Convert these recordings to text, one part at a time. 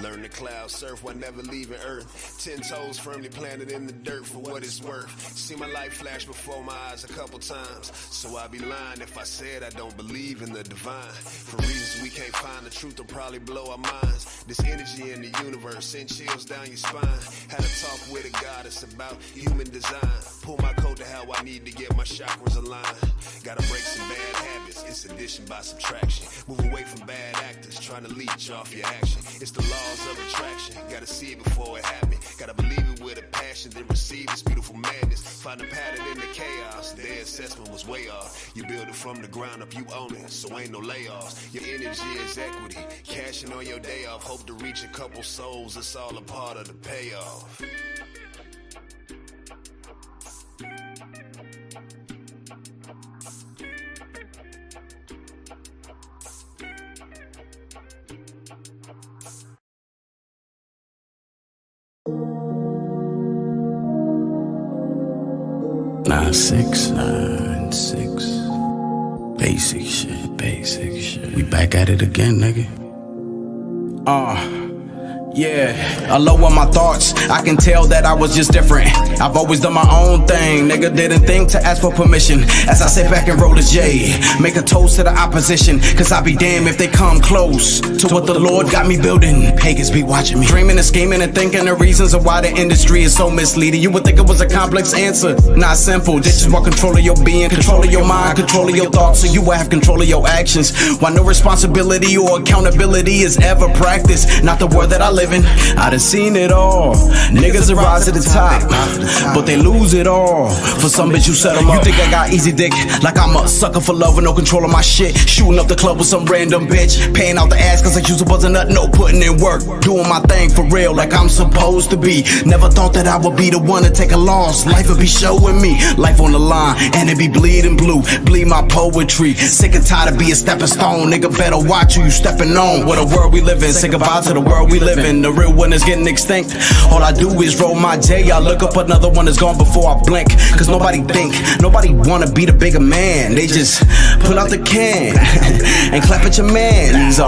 Learn to cloud surf while never leaving Earth. 10 toes firmly planted in the dirt for what it's worth. See my life flash before my eyes a couple times. So I'd be lying if I said I don't believe in the divine. For reasons we can't find, the truth will probably blow our minds. This energy in the universe send chills down your spine. Had a talk with a goddess about human design. Pull my coat to how I need to get my chakras aligned. Gotta break some bad habits, it's addition by subtraction. Move away from bad actors, trying to leech off your action. It's the laws of attraction, gotta see it before it happens. Gotta believe it with a passion, then receive this beautiful madness. Find a pattern in the chaos, their assessment was way off. You build it from the ground up, you own it, so ain't no layoffs. Your energy is equity, cashing on your day off. Hope to reach a couple souls, it's all a part of the payoff. Six. Basic shit. We back at it again, nigga. Yeah, I lower my thoughts, I can tell that I was just different. I've always done my own thing, nigga, didn't think to ask for permission. As I sit back and roll a J, make a toast to the opposition. Cause I be damned if they come close to what the Lord got me building. Pagans be watching me, dreaming and scheming and thinking the reasons of why the industry is so misleading. You would think it was a complex answer, not simple. This is what control of your being, control of your mind, control of your thoughts, so you will have control of your actions. Why no responsibility or accountability is ever practiced. Not the word that I live in. I done seen it all. Niggas that rise to the top, but they lose it all. For some bitch you set them up. You think I got easy dick, like I'm a sucker for love and no control of my shit. Shooting up the club with some random bitch, paying out the ass cause I use a buzzer nut. No putting in work, doing my thing for real like I'm supposed to be. Never thought that I would be the one to take a loss. Life would be showing me, life on the line, and it be bleeding blue. Bleed my poetry, sick and tired of being stepping stone. Nigga better watch who you stepping on. What a world we live in, say goodbye to the world we live in. The real one is getting extinct. All I do is roll my J. I look up, another one is gone before I blink. Cause nobody think, nobody wanna be the bigger man. They just pull out the can and clap at your mans.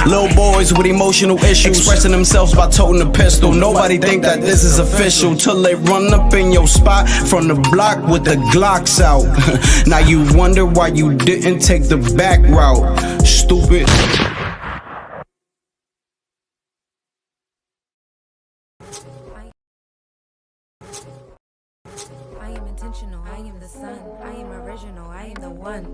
Little boys with emotional issues, expressing themselves by toting a pistol. Nobody think that this is official till they run up in your spot from the block with the Glocks out. Now you wonder why you didn't take the back route. Stupid. I am the sun, I am original, I am the one.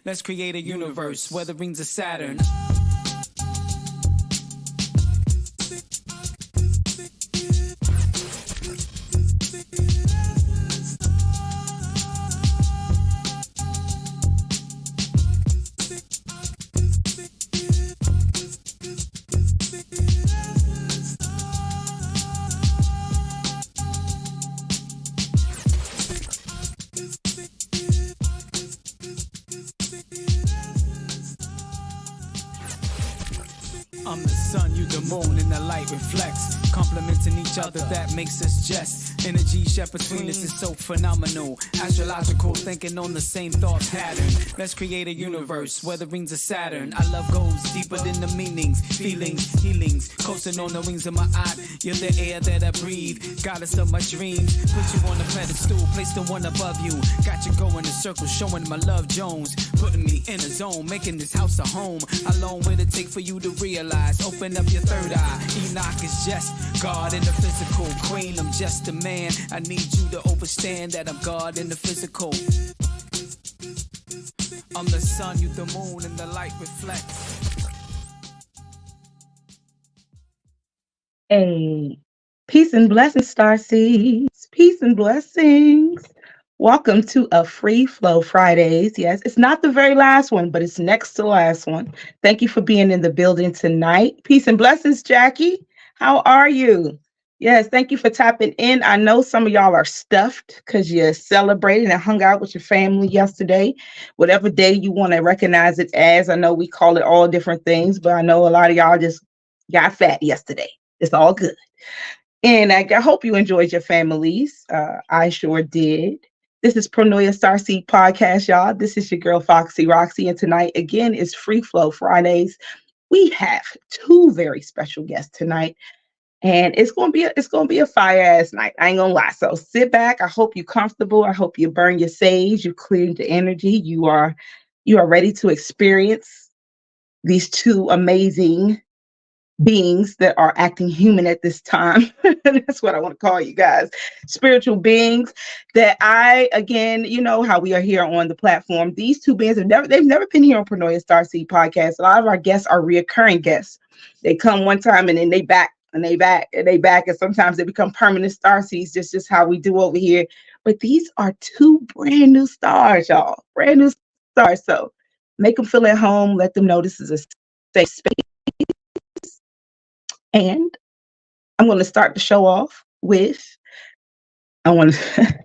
Let's create a universe where the rings of Saturn. I'm the sun, you the moon, and the light reflects. Complementing each other, that makes us just. Energy shared between us is so phenomenal. Astrological thinking on the same thought pattern. Let's create a universe where the rings of Saturn. Our love goes deeper than the meanings, feelings, healings. Coasting on the wings of my eye. You're the air that I breathe. Goddess of my dreams. Put you on a pedestal, placed the one above you. Got you going in circles, showing my love Jones. Putting me in a zone, making this house a home. How long will it take for you to realize? Open up your third eye. Enoch is just God in the physical. Queen, I'm just a man. I need you to understand that I'm God in the physical. I'm the sun, you the moon, and the light reflects. Hey, peace and blessings, Starseeds. Peace and blessings. Welcome to a Free Flow Fridays. Yes, it's not the very last one, but it's next to the last one. Thank you for being in the building tonight. Peace and blessings, Jackie. How are you? Yes, thank you for tapping in. I know some of y'all are stuffed because you celebrated and hung out with your family yesterday. Whatever day you want to recognize it as. I know we call it all different things, but I know a lot of y'all just got fat yesterday. It's all good. And I hope you enjoyed your families. I sure did. This is Pronoia Starseed Podcast, y'all. This is your girl Foxy Roxy, and tonight again is Free Flow Fridays. We have two very special guests tonight, and it's gonna be a fire ass night. I ain't gonna lie. So sit back. I hope you're comfortable. I hope you burn your sage. You cleared the energy. You are ready to experience these two amazing beings that are acting human at this time. That's what I want to call you guys. Spiritual beings that again, you know how we are here on the platform. These two beings they've never been here on Pronoia Starseed Podcast. A lot of our guests are reoccurring guests. They come one time and then they back and they back and they back. And sometimes they become permanent starseeds, just how we do over here. But these are two brand new stars, y'all. Brand new stars. So make them feel at home. Let them know this is a safe space. And I'm going to start the show off with, I want to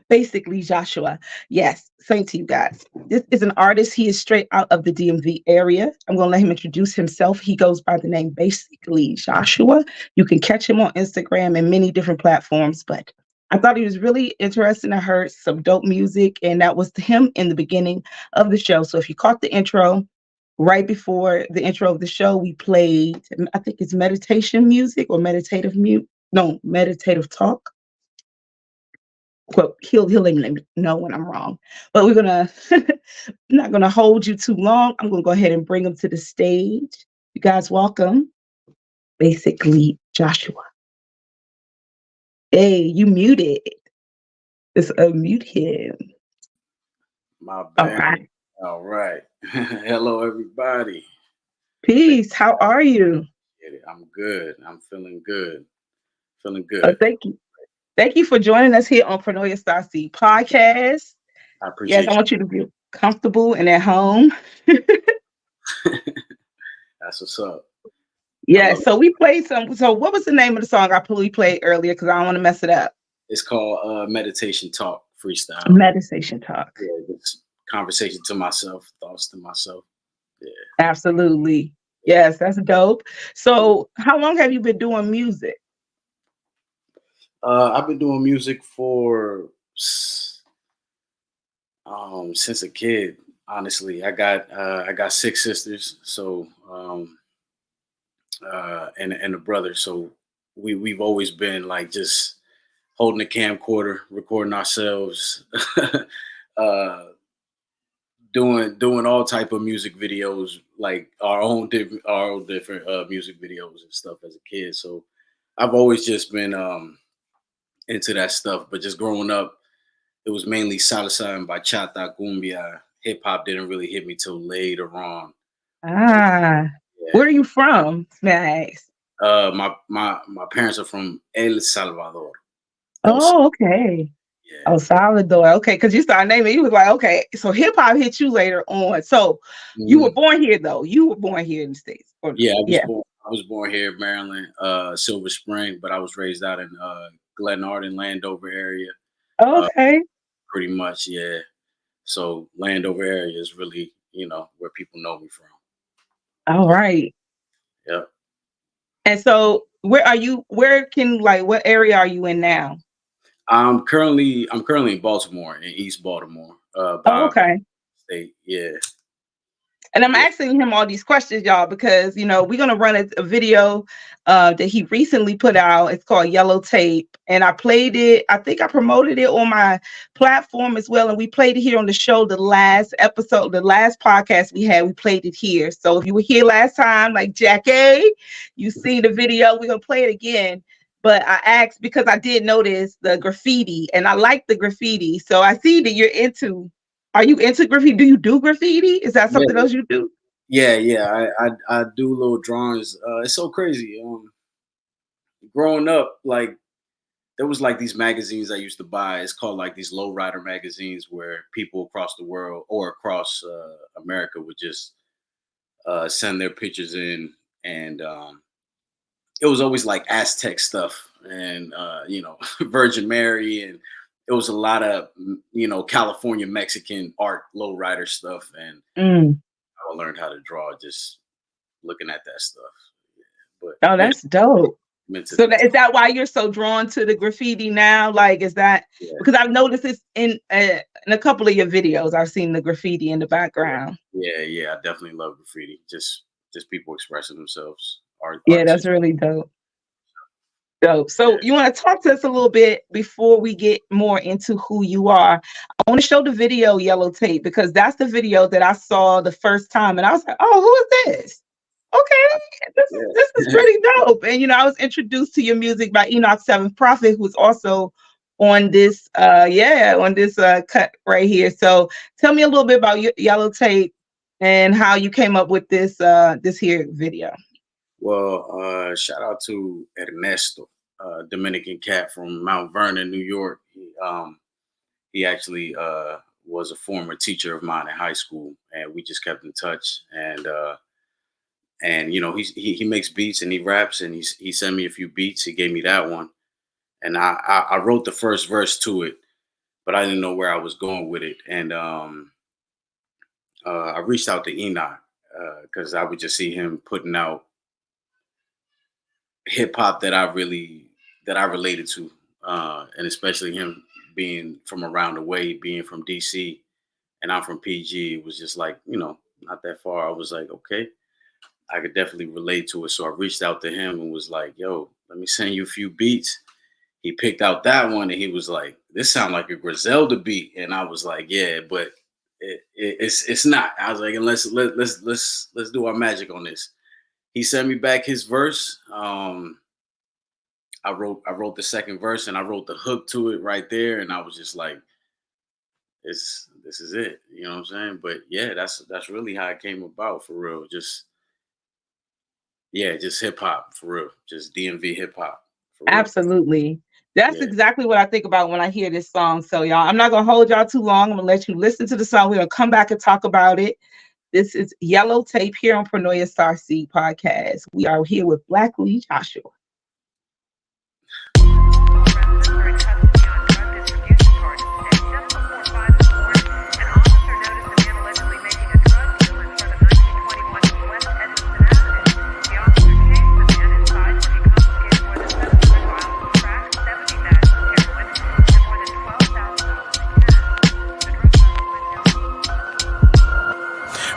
basically Joshua. Yes, same to you guys. This is an artist. He is straight out of the DMV area. I'm going to let him introduce himself. He goes by the name basically Joshua. You can catch him on Instagram and many different platforms, but I thought he was really interesting. I heard some dope music, and that was him in the beginning of the show. So if you caught the intro, right before the intro of the show, we played, I think it's meditation music or meditative talk. Well, he'll let me know when I'm wrong. But we're gonna not gonna hold you too long. I'm gonna go ahead and bring him to the stage. You guys welcome, basically Joshua. Hey, you muted. Just unmute him. My All bad. right. All right. Hello, everybody. Peace. How are you? I'm good. I'm feeling good. Feeling good. Thank you. Thank you for joining us here on Pronoia Starseed Podcast. I appreciate Yes, I want you to be comfortable and at home. That's what's up. Yeah, so we played some. So what was the name of the song we played earlier? Because I don't want to mess it up. It's called Meditation Talk Freestyle. Meditation Talk. Yeah, it's conversation to myself, thoughts to myself. Yeah. Absolutely. Yes, that's dope. So how long have you been doing music? I've been doing music for since a kid. Honestly, I got 6 sisters, so and a brother. So we've always been like just holding a camcorder, recording ourselves, doing all type of music videos, like our own different music videos and stuff as a kid. So I've always just been into that stuff. But just growing up, it was mainly salsa and bachata, cumbia. Hip hop didn't really hit me till later on. Ah, where are you from? May I ask? My parents are from El Salvador. Oh, okay. Yeah. El Salvador. Okay, because you started naming, you was like, okay, so hip hop hit you later on. So you were born here though. You were born here in the States. Yeah, I was born here in Maryland, Silver Spring, but I was raised out in Glen Arden, Landover area. Okay. Pretty much, yeah. So Landover area is really, where people know me from. All right. Yeah. And so what area are you in now? I'm currently in Baltimore, in East Baltimore. Okay. State, yeah. And I'm asking him all these questions, y'all, because we're gonna run a video that he recently put out. It's called Yellow Tape, and I played it. I think I promoted it on my platform as well, and we played it here on the show. The last episode, the last podcast we had, we played it here. So if you were here last time, like Jackie, you see the video. We're gonna play it again. But I asked because I did notice the graffiti, and I like the graffiti. So I see that you're into. Are you into graffiti? Do you do graffiti? Is that something else you do? Yeah. I do little drawings. It's so crazy. Growing up, like there was like these magazines I used to buy. It's called like these lowrider magazines where people across the world or across America would just send their pictures in, and it was always like Aztec stuff and, you know, Virgin Mary. And it was a lot of, you know, California Mexican art, lowrider stuff. And I learned how to draw just looking at that stuff. Yeah, but that's dope. So is that why you're so drawn to the graffiti now? Like, is that because I've noticed it's in a couple of your videos, I've seen the graffiti in the background. Yeah, I definitely love graffiti. Just people expressing themselves. That's really dope. So you want to talk to us a little bit before we get more into who you are? I want to show the video Yellow Tape, because that's the video that I saw the first time, and I was like, oh, who is this? Okay, this is pretty dope. And, you know, I was introduced to your music by Enoch Seventh Prophet, who's also on this, cut right here. So tell me a little bit about Yellow Tape and how you came up with this here video. Well, shout out to Ernesto, Dominican cat from Mount Vernon, New York. He actually was a former teacher of mine in high school, and we just kept in touch. And you know, he makes beats and he raps, and he sent me a few beats. He gave me that one, and I wrote the first verse to it, but I didn't know where I was going with it. And I reached out to Enoch because I would just see him putting out hip hop that I related to, and especially him being from around the way, being from DC, and I'm from PG. It was just like, you know, not that far. I was like, okay, I could definitely relate to it. So I reached out to him and was like, yo, let me send you a few beats. He picked out that one and he was like, this sounds like a Griselda beat. And I was like, yeah, but it's not. I was like, let's do our magic on this. He sent me back his verse. I wrote the second verse and I wrote the hook to it right there. And I was just like, this is it. You know what I'm saying? But yeah, that's really how it came about, for real. Just hip hop, for real. Just DMV hip hop. Absolutely. That's exactly what I think about when I hear this song. So y'all, I'm not going to hold y'all too long. I'm going to let you listen to the song. We're going to come back and talk about it. This is Yellow Tape here on Paranoia Starseed Podcast. We are here with Black Lee Joshua.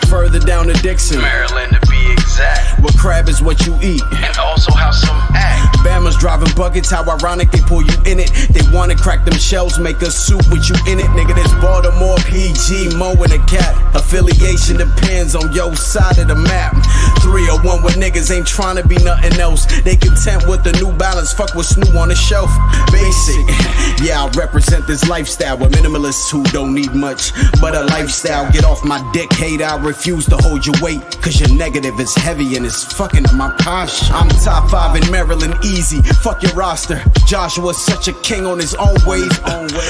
Further down to Dixon, Maryland to be exact. where crab is what you eat, And also how some act. Bama's driving buckets, how ironic they pull you in it. They wanna crack them shells, make a soup with you in it. Nigga, this Baltimore PG, Mo and a cat. Affiliation depends on your side of the map. 301 where niggas ain't trying to be nothing else. They content with the New Balance, fuck with Snoop on the shelf. Basic, yeah, I represent this lifestyle with minimalists who don't need much but a lifestyle. Get off my dick, hate, I refuse to hold your weight, cause your negative is heavy and it's fucking up my posture. I'm top 5 in Maryland, easy, fuck your roster. Joshua's such a king on his own wave.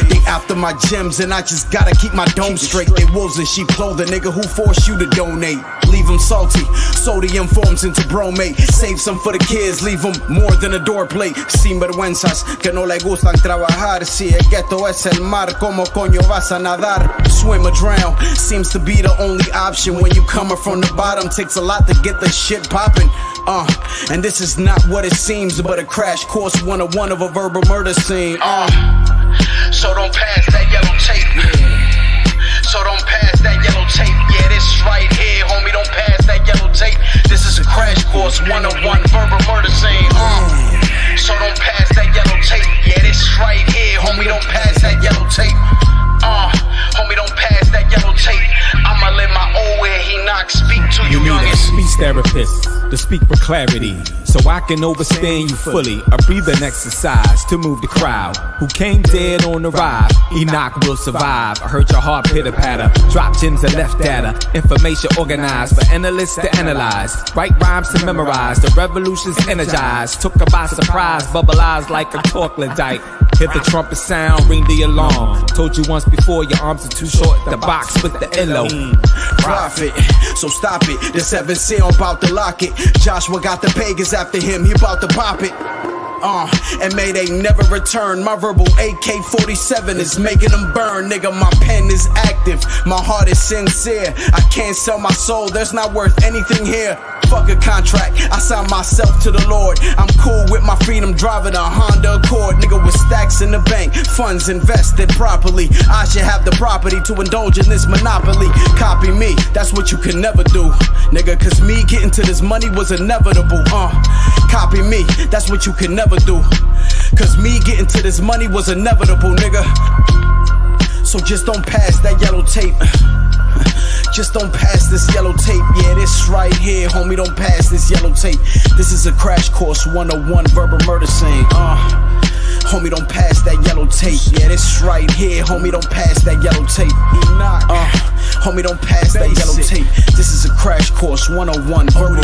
They after my gems and I just gotta keep my dome straight. They wolves in sheep clothing, nigga, who forced you to donate? Leave them salty, sodium forms into bromate. Save some for the kids, leave them more than a door plate. Sin vergüenzas que no le gustan trabajar. Si el ghetto es el mar, como coño vas a nadar? Swim or drown seems to be the only option when you coming from the bottom. Takes a lot to get the shit popping. And this is not what it seems, but a crash course 101 of a verbal murder scene. So don't pass that yellow tape. So don't pass that yellow tape. Yeah, this right here, homie, don't pass that yellow tape. This is a crash course 101 verbal murder scene. So don't pass that yellow tape. Yeah, this right here, homie, don't pass that yellow tape. Homie, don't pass that yellow tape. I'ma let my old head, he knock, speak to you, You need a youngest. speech therapist to speak with clarity, so I can understand you fully. A breathing exercise to move the crowd who came dead on the ride. Enoch will survive. I heard your heart pitter patter. Drop gems and left data. Information organized for analysts to analyze. Write rhymes to memorize. The revolution's energized. Took her by surprise. Bubble eyes like a troglodyte. Hear the trumpet sound, ring the alarm. Told you once before, your arms are too short. The box with the illo. Profit, so stop it. The 7C on about to lock it. Joshua got the pagans after him, he about to pop it. And may they never return. My verbal AK-47 is making them burn. Nigga, my pen is active, my heart is sincere. I can't sell my soul, there's not worth anything here. Fuck a contract, I sign myself to the Lord. I'm cool with my freedom, driving a Honda Accord. Nigga with stacks in the bank, funds invested properly. I should have the property to indulge in this monopoly. Copy me, that's what you can never do, nigga, cause me getting to this money was inevitable. Copy me, that's what you can never do, cause me getting to this money was inevitable, nigga. So just don't pass that yellow tape. Just don't pass this yellow tape. Yeah, this right here, homie, don't pass this yellow tape. This is a crash course 101 verbal murder scene. Homie, don't pass that yellow tape. Yeah, this right here, homie, don't pass that yellow tape. Homie, don't pass that yellow tape. This is a crash course 101 verbal.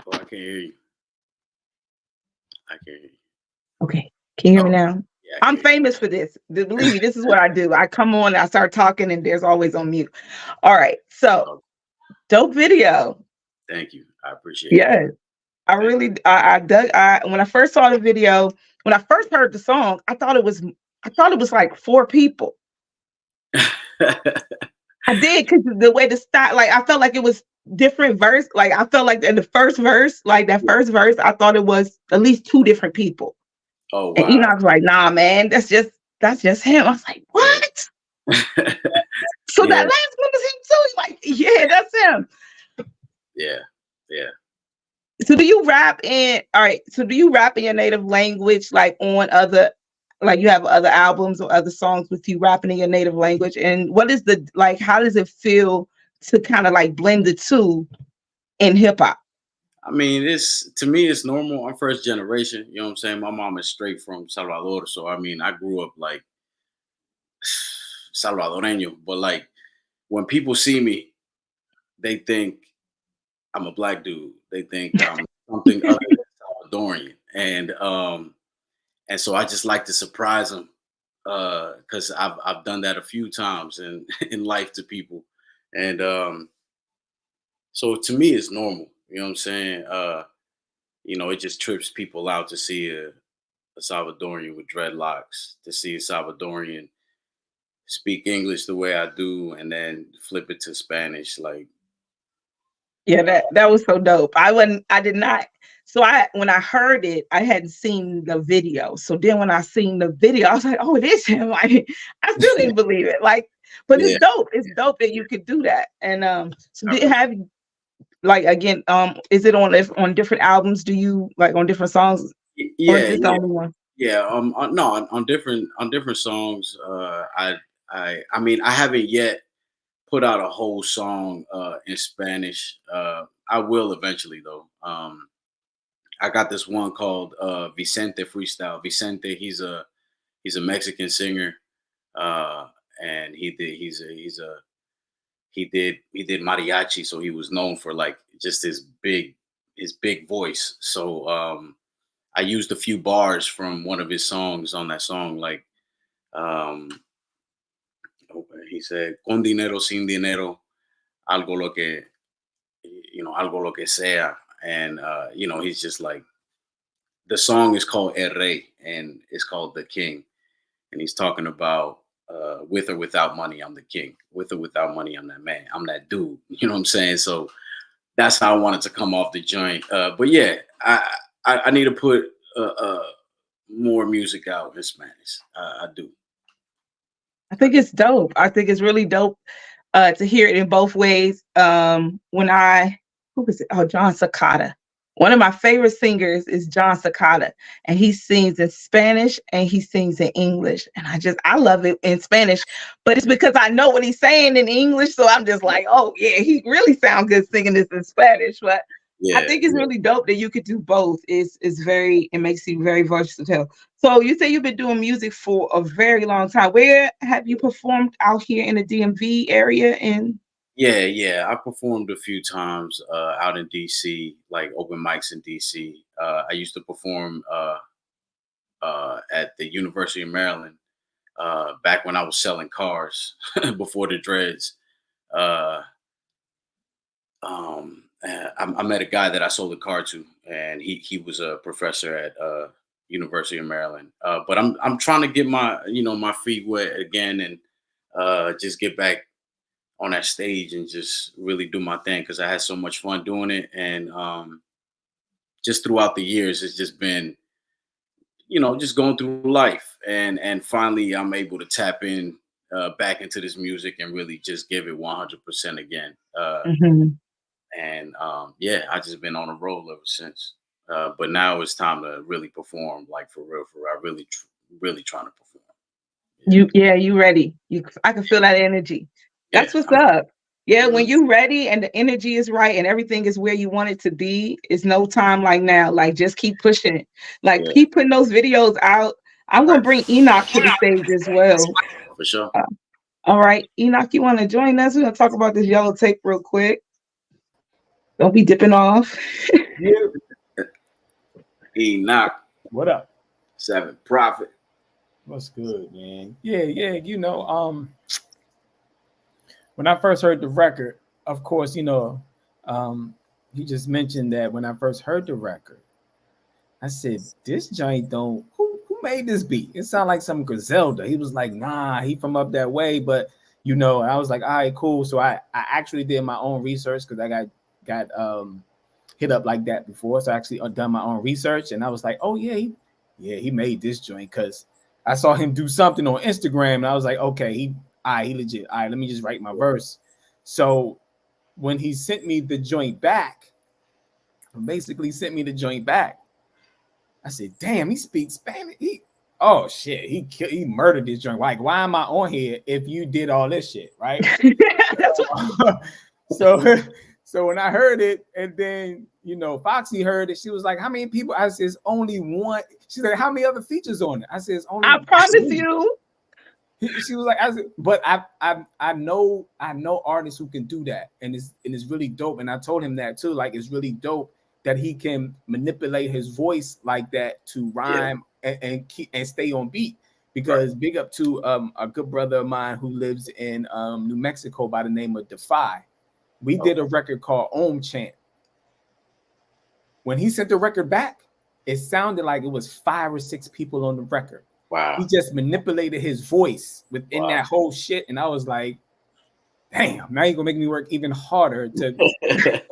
Oh, I can't hear you. I can't hear you. Okay. Can you hear me now? Yeah, I'm famous for this. Believe me, this is what I do. I come on, I start talking, and there's always on mute. All right. So, dope video. Thank you. I appreciate it. Yeah. I really, I dug, when I first saw the video, when I first heard the song, I thought it was like 4 people. I did, because the way the style, like, I felt like it was different verse. Like, I felt like in the first verse, like that first verse, I thought it was at least 2 different people. Oh, wow. And Enoch was like, nah, man, that's just him. I was like, what? So that last one was him too. He's like, yeah, that's him. Yeah. So do you rap in your native language, like on other, like you have other albums or other songs with you rapping in your native language? And what is how does it feel to kind of like blend the two in hip hop? I mean, to me, it's normal. I'm first generation. You know what I'm saying? My mom is straight from Salvador. So, I mean, I grew up like Salvadoreño. But like when people see me, they think I'm a black dude. They think I'm something other than Salvadorian. And so I just like to surprise them because I've done that a few times in life to people. And so to me, it's normal. You know what I'm saying? It just trips people out to see a Salvadorian with dreadlocks, to see a Salvadorian speak English the way I do, and then flip it to Spanish. Like, yeah, that was so dope. I did not. So when I heard it, I hadn't seen the video. So then when I seen the video, I was like, oh, it is him. Like, I still didn't believe it. Like, but it's dope. It's dope that you could do that. And so did have, like, again, is it on different albums? Do you like on different songs? Yeah, or is this the only one? Yeah. On different songs. I mean, I haven't yet put out a whole song in Spanish. I will eventually though. I got this one called Vicente Freestyle. Vicente, he's a Mexican singer, and he did mariachi, so he was known for like just his big voice. So I used a few bars from one of his songs on that song, like he said, "Con dinero, sin dinero, algo lo que sea." And he's just like, the song is called El Rey, and it's called The King. And he's talking about with or without money, I'm the king. With or without money, I'm that man. I'm that dude. You know what I'm saying? So that's how I wanted to come off the joint. But yeah, I need to put more music out in Spanish. I do. I think it's dope. I think it's really dope to hear it in both ways. Who was it? Oh, John Cicada. One of my favorite singers is John Cicada, and he sings in Spanish and he sings in English. And I love it in Spanish, but it's because I know what he's saying in English. So I'm just like, oh yeah, he really sounds good singing this in Spanish. But I think it's really dope that you could do both. It makes you very versatile. So you say you've been doing music for a very long time. Where have you performed out here in the DMV area? Yeah. I performed a few times out in DC, like open mics in DC. I used to perform at the University of Maryland back when I was selling cars before the dreads. I met a guy that I sold a car to, and he was a professor at University of Maryland. But I'm trying to get my feet wet again and just get back on that stage and just really do my thing, because I had so much fun doing it. And just throughout the years, it's just been, just going through life, and finally I'm able to tap in back into this music and really just give it 100% again. And I just been on a roll ever since. But now it's time to really perform, like for real. I really trying to perform. You ready? I can feel that energy. That's what's up. Yeah, when you're ready and the energy is right and everything is where you want it to be, it's no time like now. Like, just keep pushing it. Like, keep putting those videos out. I'm gonna bring Enoch to the stage as well. For sure. All right, Enoch, you want to join us? We're gonna talk about this yellow tape real quick. Don't be dipping off. Enoch. What up? 7 Prophet. What's good, man? Yeah. When I first heard the record, of course, you just mentioned that when I first heard the record, I said, this joint don't, who made this beat? It sounded like some Griselda. He was like, nah, he from up that way. But, I was like, all right, cool. So I actually did my own research, because I got hit up like that before. So I actually done my own research, and I was like, oh yeah, he made this joint, because I saw him do something on Instagram, and I was like, okay, he legit. All right, let me just write my verse. So when he sent me the joint back, I said, damn, he speaks Spanish. Oh shit, he murdered this joint. Like, why am I on here if you did all this shit, right? So when I heard it, and then Foxy heard it, she was like, how many people? I said, only one. She said, how many other features on it? I said, only. I promise you. She was like, but I know artists who can do that, and it's really dope. And I told him that too. Like, it's really dope that he can manipulate his voice like that to rhyme and stay on beat. Because big up to a good brother of mine who lives in New Mexico by the name of Defy. We did a record called Om Chant. When he sent the record back, it sounded like it was 5 or 6 people on the record. Wow. He just manipulated his voice within that whole shit. And I was like, damn, now you're gonna make me work even harder to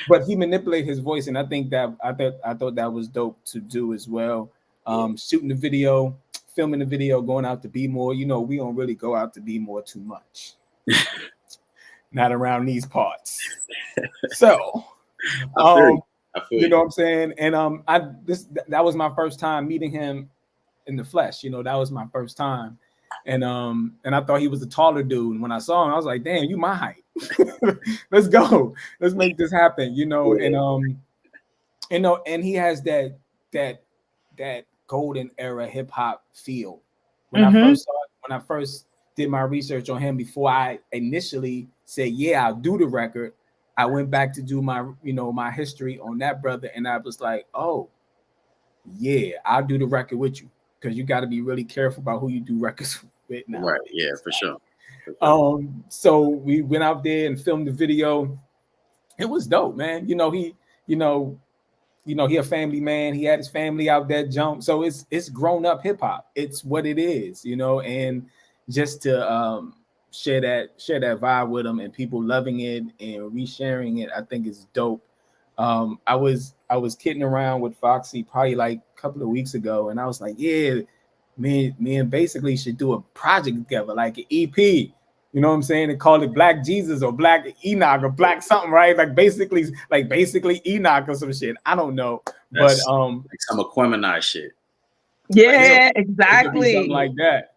but he manipulated his voice, and I think that I thought that was dope to do as well. Shooting the video, filming the video, going out to Be More. We don't really go out to Be More too much. Not around these parts. So I feel you know what I'm saying? And that was my first time meeting him in the flesh. That was my first time. And I thought he was a taller dude. And when I saw him, I was like, damn, you my height. Let's go. Let's make this happen, and he has that golden era hip hop feel. When I first did my research on him, before I initially said, yeah, I'll do the record, I went back to do my, my history on that brother. And I was like, oh yeah, I'll do the record with you. Because you got to be really careful about who you do records with now. Right. Yeah, for sure. So we went out there and filmed the video. It was dope, man. He a family man. He had his family out there jump. So it's grown up hip hop. It's what it is, and just to share that vibe with them and people loving it and resharing it, I think is dope. I was kidding around with Foxy probably like a couple of weeks ago, and I was like, yeah, me and basically should do a project together, like an EP. You know what I'm saying? And call it Black Jesus or Black Enoch or Black something, right? Like basically Enoch or some shit. I don't know. But like some Aquemini shit. Yeah, exactly. Something like that.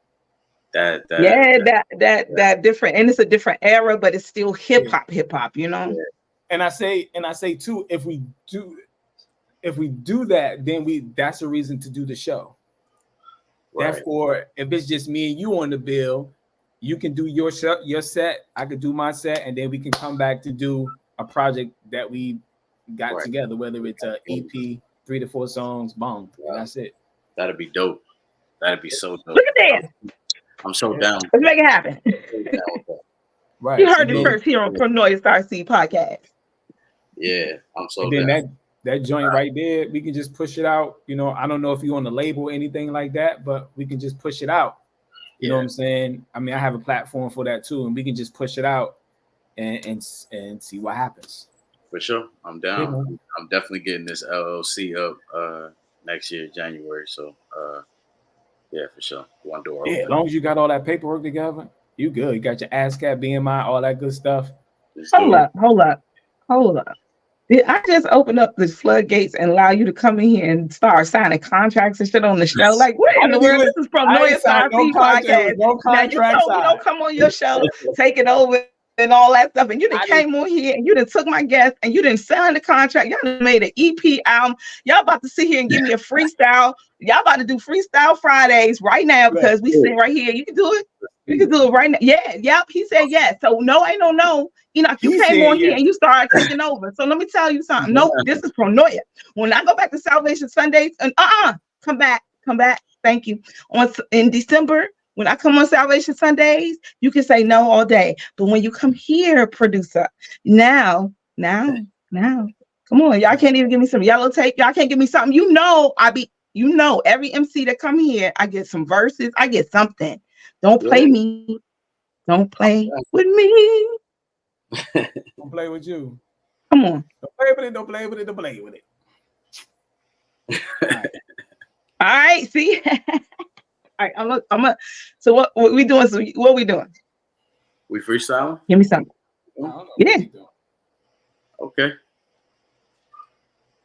That different, and it's a different era, but it's still hip hop, Yeah. And I say too, if we do that, then that's a reason to do the show. Right. Therefore, if it's just me and you on the bill, you can do your set, I could do my set, and then we can come back to do a project that we got together, whether it's a EP, 3 to 4 songs, boom, and that's it. That'd be dope. That'd be so dope. Look at that. I'm so down. Let's make it happen. Right. You heard it first here on Paranoia Starseeds podcast. Yeah, I'm so down. Then that joint right there, we can just push it out. You know, I don't know if you're on the label or anything like that, but we can just push it out. You know what I'm saying? I mean, I have a platform for that too, and we can just push it out and see what happens. For sure. I'm down. I'm definitely getting this LLC up next year, January. So yeah, for sure. One door open. Yeah, as long as you got all that paperwork together, you good. You got your ASCAP, BMI, all that good stuff. Hold up. Did I just open up the floodgates and allow you to come in here and start signing contracts and shit on the show? Like, what in the world? This is Paranoia Starseeds podcast. Now, you know we don't come on your show, take it over and all that stuff. And you done came on here and you done took my guest and you done signed the contract. Y'all done made an EP album. Y'all about to sit here and give me a freestyle. Y'all about to do Freestyle Fridays right now because we sit right here. You can do it. You can do it right now. Yeah, yep. He said yes. So no, ain't no. You know, you came on here and you started taking over. So let me tell you something. No, this is Paranoia. When I go back to Salvation Sundays, and come back. Thank you. In December, when I come on Salvation Sundays, you can say no all day. But when you come here, producer, now, come on. Y'all can't even give me some yellow tape. Y'all can't give me something. Every MC that come here, I get some verses. I get something. Don't play me. Don't play with me. Don't play with you. Come on. Don't play with it. All right. See? All right. So what we doing? So what we doing? We freestyling? Give me something. Yeah. Okay.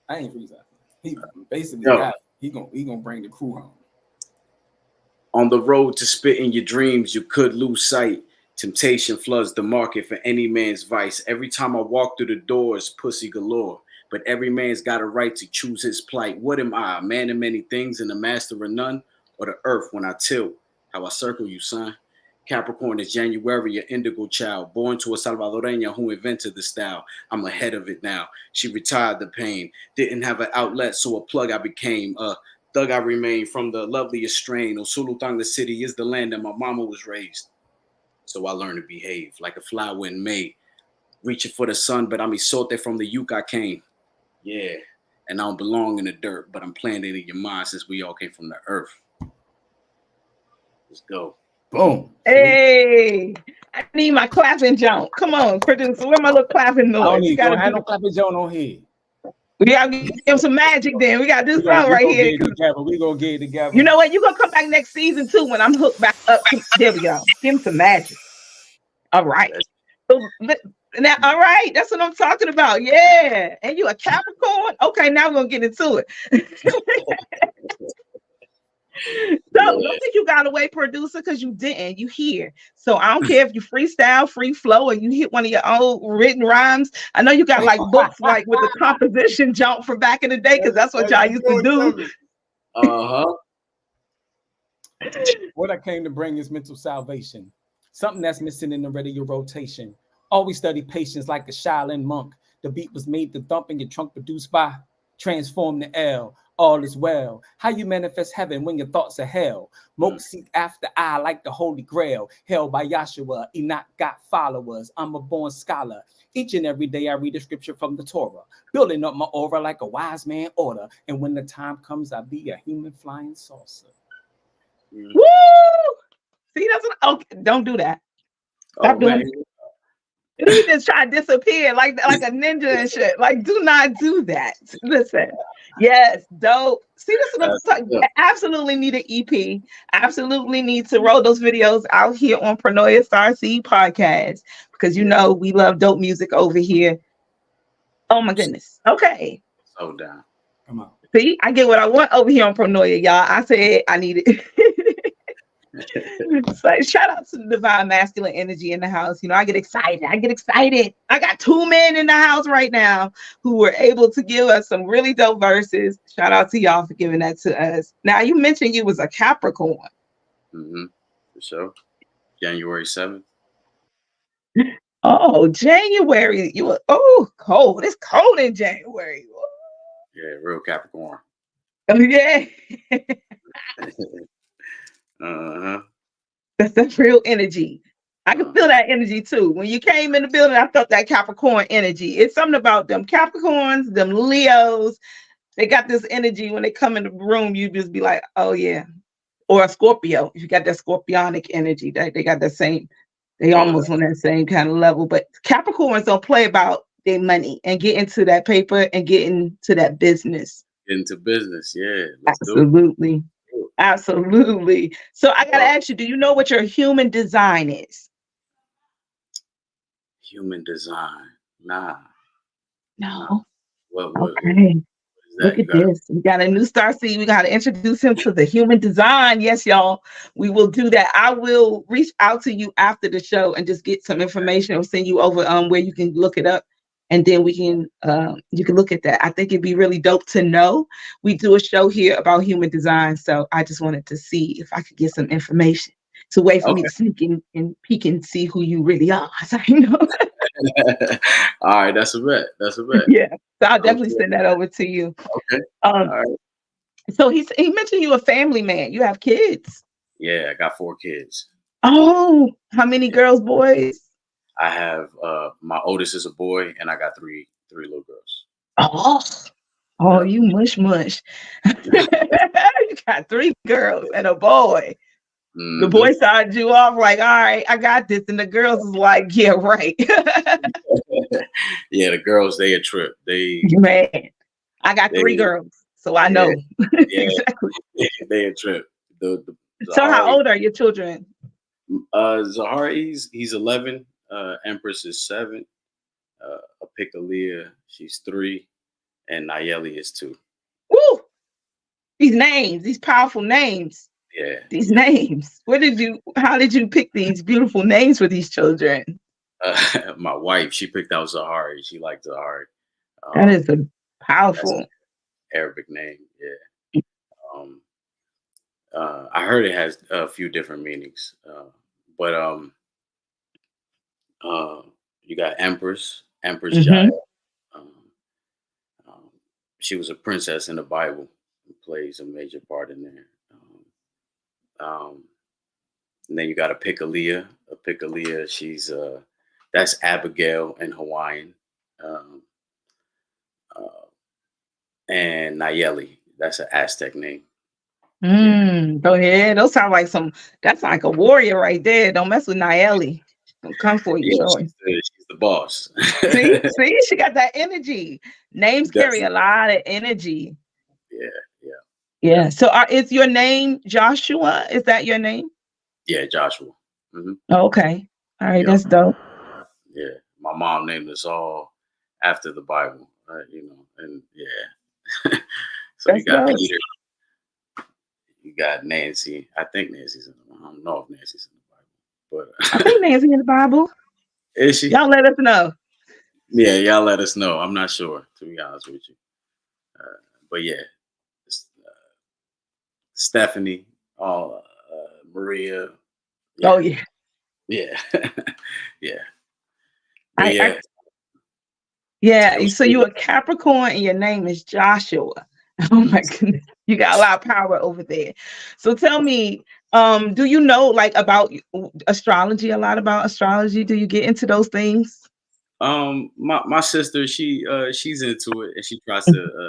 I ain't freestyling. He basically he gonna bring the crew home. On the road to spitting your dreams, you could lose sight. Temptation floods the market for any man's vice. Every time I walk through the doors, pussy galore. But every man's got a right to choose his plight. What am I, a man of many things and a master of none? Or the earth when I tilt? How I circle you, son. Capricorn is January, an indigo child. Born to a Salvadoreña who invented the style. I'm ahead of it now. She retired the pain. Didn't have an outlet, so a plug I became. Thug I remain from the loveliest strain. Osulutang, the city, is the land that my mama was raised. So I learned to behave like a flower in May. Reaching for the sun, but I'm isote from the yucca I came. Yeah, and I don't belong in the dirt, but I'm planted in your mind since we all came from the earth. Let's go. Boom. Hey, I need my clapping jump. Come on, producer. Where my little clapping noise? I don't need to have no clapping jump on here. We gotta give him some magic then. We gotta do something right here. We gonna get it together. You know what? You're gonna come back next season too when I'm hooked back up. There we go. Give him some magic. All right. So, now, all right. That's what I'm talking about. Yeah. And you a Capricorn? Okay, now we're gonna get into it. So don't think you got away, producer, because you didn't. You here. So I don't care if you freestyle, free flow, or you hit one of your old written rhymes. I know you got like books like with the composition jump from back in the day, because that's what y'all used to do. What I came to bring is mental salvation. Something that's missing in the radio rotation. Always study patience like a Shaolin monk. The beat was made to thump in your trunk, produced by Transform the L. All is well. How you manifest heaven when your thoughts are hell? Moke seek after I like the Holy Grail. Held by Yahshua, Enoch got followers. I'm a born scholar. Each and every day I read a scripture from the Torah, building up my aura like a wise man order. And when the time comes, I'll be a human flying saucer. Woo! See, that's what. Okay, don't do that. Stop doing it. You just try to disappear like a ninja and shit. Like, do not do that. Listen, yes, dope. See, this is what I'm talking. Absolutely need an EP. Absolutely need to roll those videos out here on Paranoia Starseeds podcast because you know we love dope music over here. Oh my goodness. Okay. So down. Come on. See, I get what I want over here on Paranoia, y'all. I said I need it. So shout out to the divine masculine energy in the house. You know, I get excited. I got 2 men in the house right now who were able to give us some really dope verses. Shout out to y'all for giving that to us. Now, you mentioned you was a Capricorn. Mm-hmm. For sure. January 7th. Oh, January. You were cold. It's cold in January. Yeah, real Capricorn. Oh, yeah. Uh-huh. That's real energy. I can feel that energy too. When you came in the building, I felt that Capricorn energy. It's something about them Capricorns, them Leos. They got this energy when they come in the room. You just be like, oh yeah. Or a Scorpio. If you got that scorpionic energy, they got the same. They almost on that same kind of level. But Capricorns don't play about their money and get into that paper and get into that business. Into business, yeah. Absolutely. Absolutely. So I gotta ask you, do you know what your human design is? Human design. Nah. No. What Okay. Look at this. We got a new starseed. We got to introduce him to the human design. Yes, y'all. We will do that. I will reach out to you after the show and just get some information or send you over where you can look it up. And then we can you can look at that. I think it'd be really dope to know. We do a show here about human design. So I just wanted to see if I could get some information. It's a way for me to sneak in and peek and see who you really are. So I know. All right, that's a bet. Yeah. So I'll definitely send that over to you. Okay. All right. So he mentioned you a family man. You have kids. Yeah, I got 4 kids. Oh, how many girls, boys? I have my oldest is a boy, and I got three little girls. Oh, you mush. You got 3 girls and a boy. Mm-hmm. The boy started you off like, all right, I got this. And the girls is like, yeah, right. Yeah, the girls, they a trip. Man, I got 3 girls, so I know. Yeah, exactly. They a trip. So how old are your children? Zahari, he's 11. Empress is 7. Apikalia, she's 3. And Nayeli is 2. Woo! These powerful names. Yeah. These names. How did you pick these beautiful names for these children? My wife, she picked out Zahari. She liked Zahari. That is a powerful Arabic name. Yeah. I heard it has a few different meanings. But you got Empress Jaya. She was a princess in the Bible and plays a major part in there. And then you got Apikalia. She's that's Abigail in Hawaiian. And Nayeli, that's an Aztec name. Go ahead. That's like a warrior right there. Don't mess with Nayeli. Don't come for you. Yeah, she's the boss. see, she got that energy. Names carry a lot of energy. Yeah. So is your name Joshua? Is that your name? Yeah, Joshua. Mm-hmm. Okay. All right, that's dope. Yeah, my mom named us all after the Bible, and yeah. So that's you got dope. Peter. You got Nancy. I think Nancy's in the Bible. I don't know if Nancy's in the Bible, but I think Nancy's in the Bible. Is she? Y'all let us know. Yeah, y'all let us know. I'm not sure, to be honest with you. But yeah, Stephanie, Maria. Yeah. Oh yeah. Yeah. Yeah. So you're a Capricorn and your name is Joshua. Oh my goodness. You got a lot of power over there. So tell me, do you know about astrology, a lot about astrology? Do you get into those things? My sister, she's into it and she tries to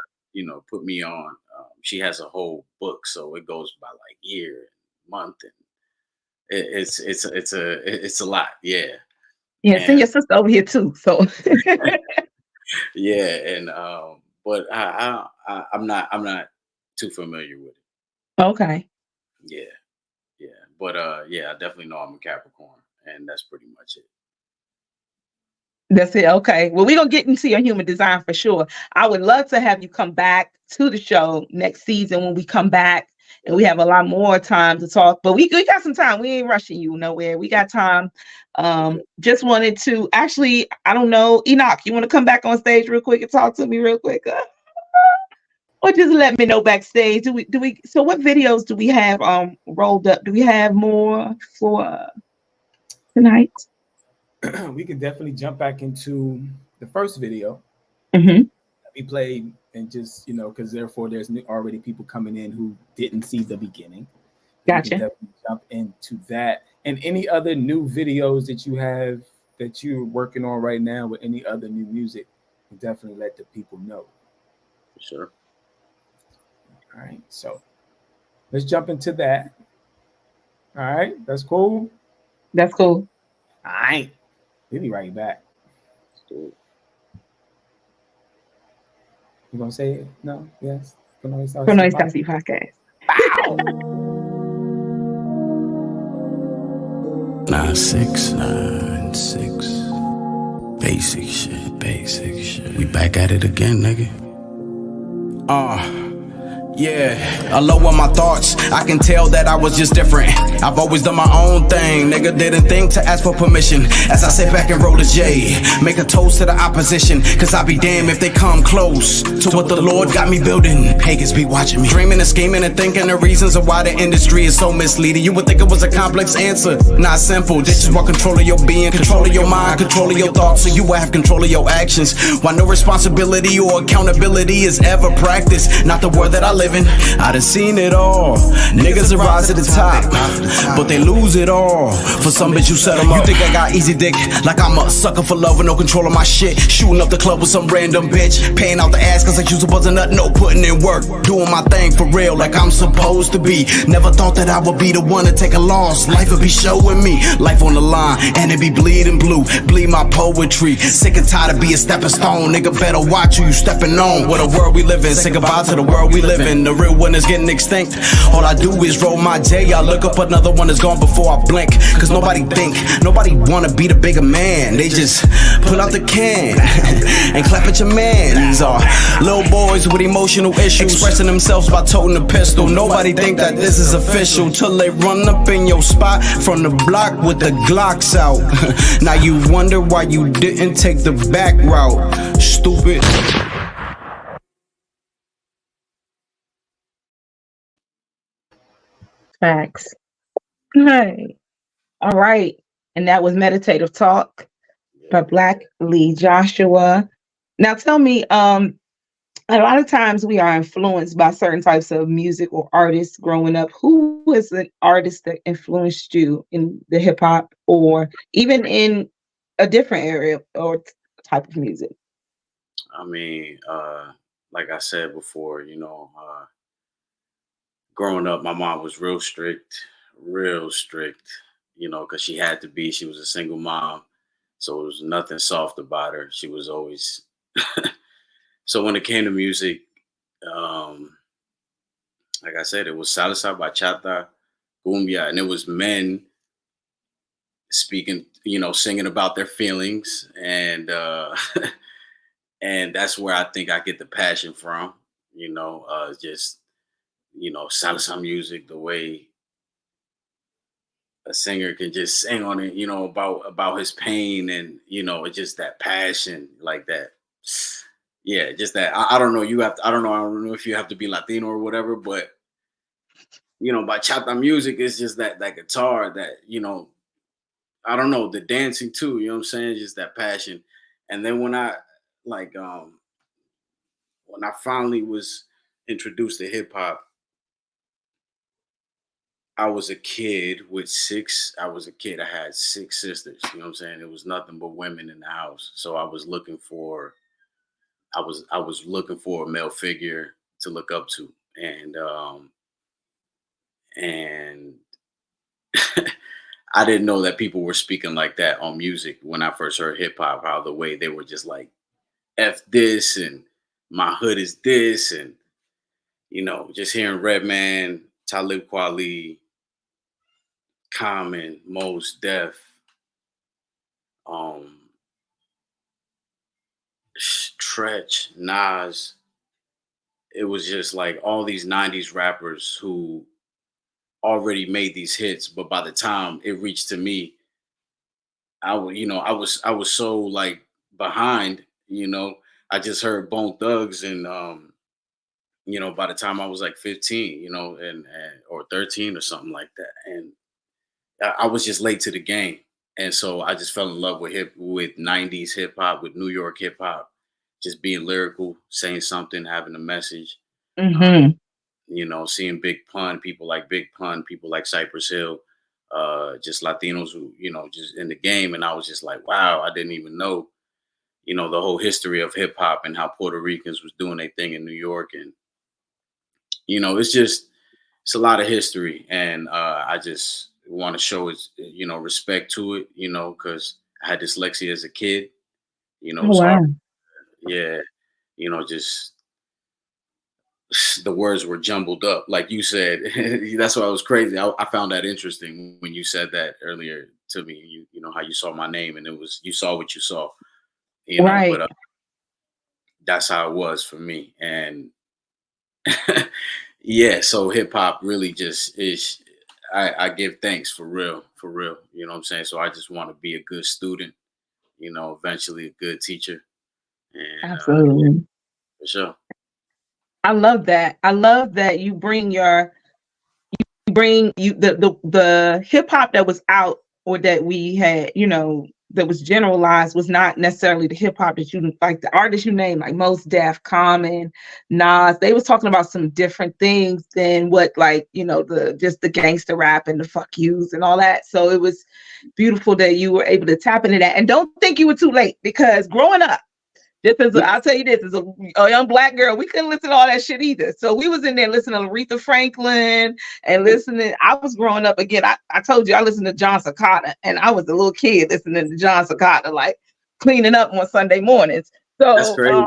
put me on. She has a whole book, so it goes by year, month, and it's a lot. Yeah. Yeah, send your sister over here too. So yeah, and but I'm not too familiar with it. Okay. Yeah. But yeah, I definitely know I'm a Capricorn, and that's pretty much it. That's it. Okay. Well, we're going to get into your human design for sure. I would love to have you come back to the show next season when we come back and we have a lot more time to talk. But we got some time. We ain't rushing you nowhere. We got time. Just wanted to actually, I don't know, Enoch, you want to come back on stage real quick and talk to me real quick? Or just let me know backstage. Do we so what videos do we have rolled up? Do we have more for tonight? We can definitely jump back into the first video Mm-hmm. we played, and just, because therefore there's already people coming in who didn't see the beginning. We can Gotcha. definitely jump into that. And any other new videos that you have that you're working on right now with any other new music, definitely let the people know. Sure. All right, so let's jump into that. All right, that's cool. That's cool. All right, we'll be right back. Cool. You gonna say it? No? Yes? From Starseeds Podcast. Bow. 9696. Basic shit. We back at it again, nigga. Yeah, I lower my thoughts. I can tell that I was just different. I've always done my own thing. Nigga didn't think to ask for permission. As I sit back and roll a J, make a toast to the opposition. Cause I be damned if they come close to what the Lord got me building. Pagans be watching me, dreaming and scheming and thinking the reasons of why the industry is so misleading. You would think it was a complex answer, not simple. This is what control of your being, control of your mind, control of your thoughts, so you will have control of your actions. Why no responsibility or accountability is ever practiced. Not the word that I live in. I done seen it all. Niggas that rise to the top, but they lose it all. For some bitch you set them up. You think I got easy dick, like I'm a sucker for love and no control of my shit. Shooting up the club with some random bitch, paying out the ass cause I used to buzz a nut. No putting in work, doing my thing for real like I'm supposed to be. Never thought that I would be the one to take a loss. Life would be showing me, life on the line, and it be bleeding blue. Bleed my poetry, sick and tired of being stepping stone. Nigga better watch who you stepping on. What a world we live in, say goodbye to the world we live in. The real one is getting extinct. All I do is roll my J. I look up another one that's gone before I blink. Cause nobody think, nobody wanna be the bigger man. They just pull out the can and clap at your man. These are little boys with emotional issues, expressing themselves by toting a pistol. Nobody think that this is official till they run up in your spot from the block with the Glocks out. Now you wonder why you didn't take the back route. Stupid. Facts. Hey. All right. And that was Meditative Talk by Black Lee Joshua. Now tell me, a lot of times we are influenced by certain types of music or artists growing up. Who is an artist that influenced you in the hip hop or even in a different area or type of music? I mean, like I said before, growing up, my mom was real strict, because she had to be. She was a single mom, so it was nothing soft about her. She was always. So when it came to music, like I said, it was salsa, bachata, cumbia, and it was men speaking, singing about their feelings, and and that's where I think I get the passion from. Just salsa music, the way a singer can just sing on it, about his pain, and it's just that passion like that. Yeah, just that. I don't know. I don't know if you have to be Latino or whatever, but bachata music is just that guitar that, I don't know, the dancing too, you know what I'm saying? Just that passion. And then when I finally was introduced to hip hop, I was a kid. I had 6 sisters, you know what I'm saying? It was nothing but women in the house. So I was looking for a male figure to look up to. And I didn't know that people were speaking like that on music when I first heard hip hop, how the way they were just like, F this and my hood is this, and just hearing Redman, Talib Kweli, Common, Mos Def, Tretch, Nas. it was just like all these 90s rappers who already made these hits, but by the time it reached to me, I was so like behind, I just heard Bone Thugs and by the time I was like 15, and or 13 or something like that. And I was just late to the game. And so I just fell in love with 90s hip hop, with New York hip hop, just being lyrical, saying something, having a message. Um, Mm-hmm. Seeing Big Pun, people like Big Pun, people like Cypress Hill, just Latinos who, just in the game. And I was just like, wow, I didn't even know, the whole history of hip hop and how Puerto Ricans was doing their thing in New York. And, it's a lot of history. And I just want to show it, respect to it, because I had dyslexia as a kid, Oh it's hard. wow. Yeah. Just the words were jumbled up, like you said. That's why it was crazy. I found that interesting when you said that earlier to me. How you saw my name, and it was you saw what you saw. Right. But that's how it was for me. And yeah, so hip hop really just is. I give thanks for real, for real. You know what I'm saying? So I just want to be a good student. Eventually a good teacher, and yeah, Absolutely. for sure. I love that. I love that you bring you the hip hop that was out or that we had, that was generalized was not necessarily the hip hop that you like the artists you name, like Most Def, Common, Nas. They was talking about some different things than what like, the just the gangster rap and the fuck yous and all that. So it was beautiful that you were able to tap into that. And don't think you were too late because growing up, I'll tell you this, as a young black girl, we couldn't listen to all that shit either. So we was in there listening to Aretha Franklin and listening. I was growing up again. I told you I listened to John Secada, and I was a little kid listening to John Secada, like cleaning up on Sunday mornings. That's So crazy.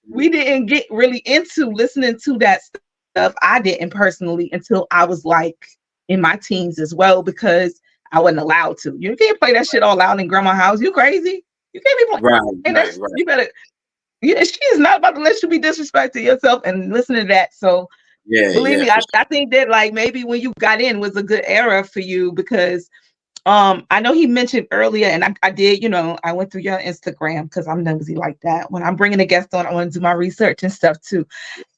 we didn't get really into listening to that stuff. I didn't personally until I was like in my teens as well, because I wasn't allowed to. You can't play that shit all out in grandma's house. You crazy? You can't be Right, playing that. right, right. You better. Yeah, she is not about to let you be disrespecting yourself and listen to that. So Yeah, believe yeah, me, for I think that like maybe when you got in was a good era for you because I know he mentioned earlier, and I did, I went through your Instagram because I'm nosy like that. When I'm bringing a guest on, I want to do my research and stuff too.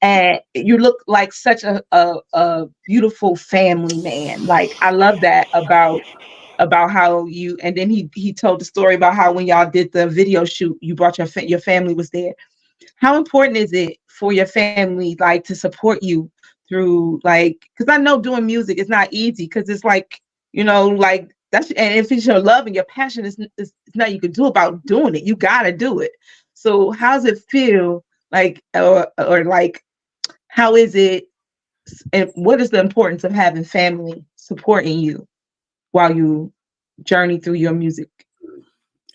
And you look like such a beautiful family man. Like I love that about how you, and then he told the story about how when y'all did the video shoot, you brought your family was there. How important is it for your family like to support you through, like, because I know doing music is not easy, because it's like, like that's, and if it's your love and your passion, it's nothing you can do about doing it. You gotta do it. So how's it feel like, or like, how is it, and what is the importance of having family supporting you while you journey through your music?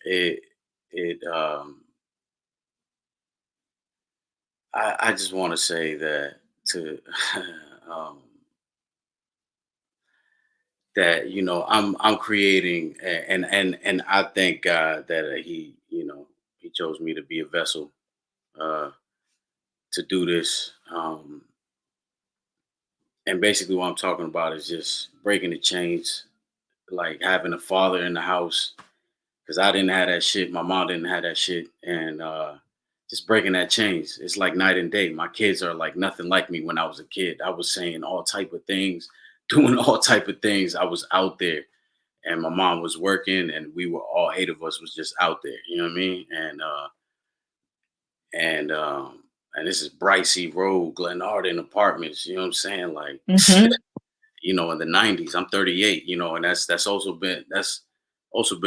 It it I just want to say that to um that I'm creating and I thank God that he chose me to be a vessel uh to do this, and basically what I'm talking about is just breaking the chains, like having a father in the house, because I didn't have that shit. My mom didn't have that shit. And just breaking that chains. It's like night and day. My kids are like nothing like me when I was a kid. I was saying all type of things, doing all type of things. I was out there. And my mom was working, and we were all 8 of us was just out there. You know what I mean? And this is Bright Sea Road, Glen Arden Apartments. You know what I'm saying? Like, Mm-hmm. in the 90s. I'm 38, and that's also been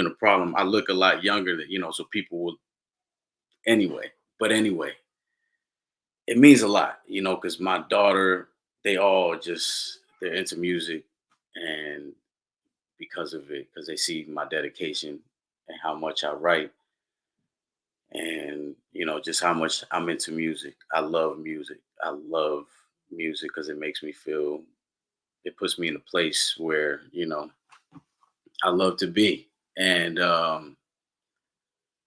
a problem. I look a lot younger than, so people will anyway. But anyway, it means a lot, because my daughter, they all they're into music, and because of it, because they see my dedication and how much I write, and just how much I'm into music. I love music. I love music because it makes me feel, it puts me in a place where, I love to be. And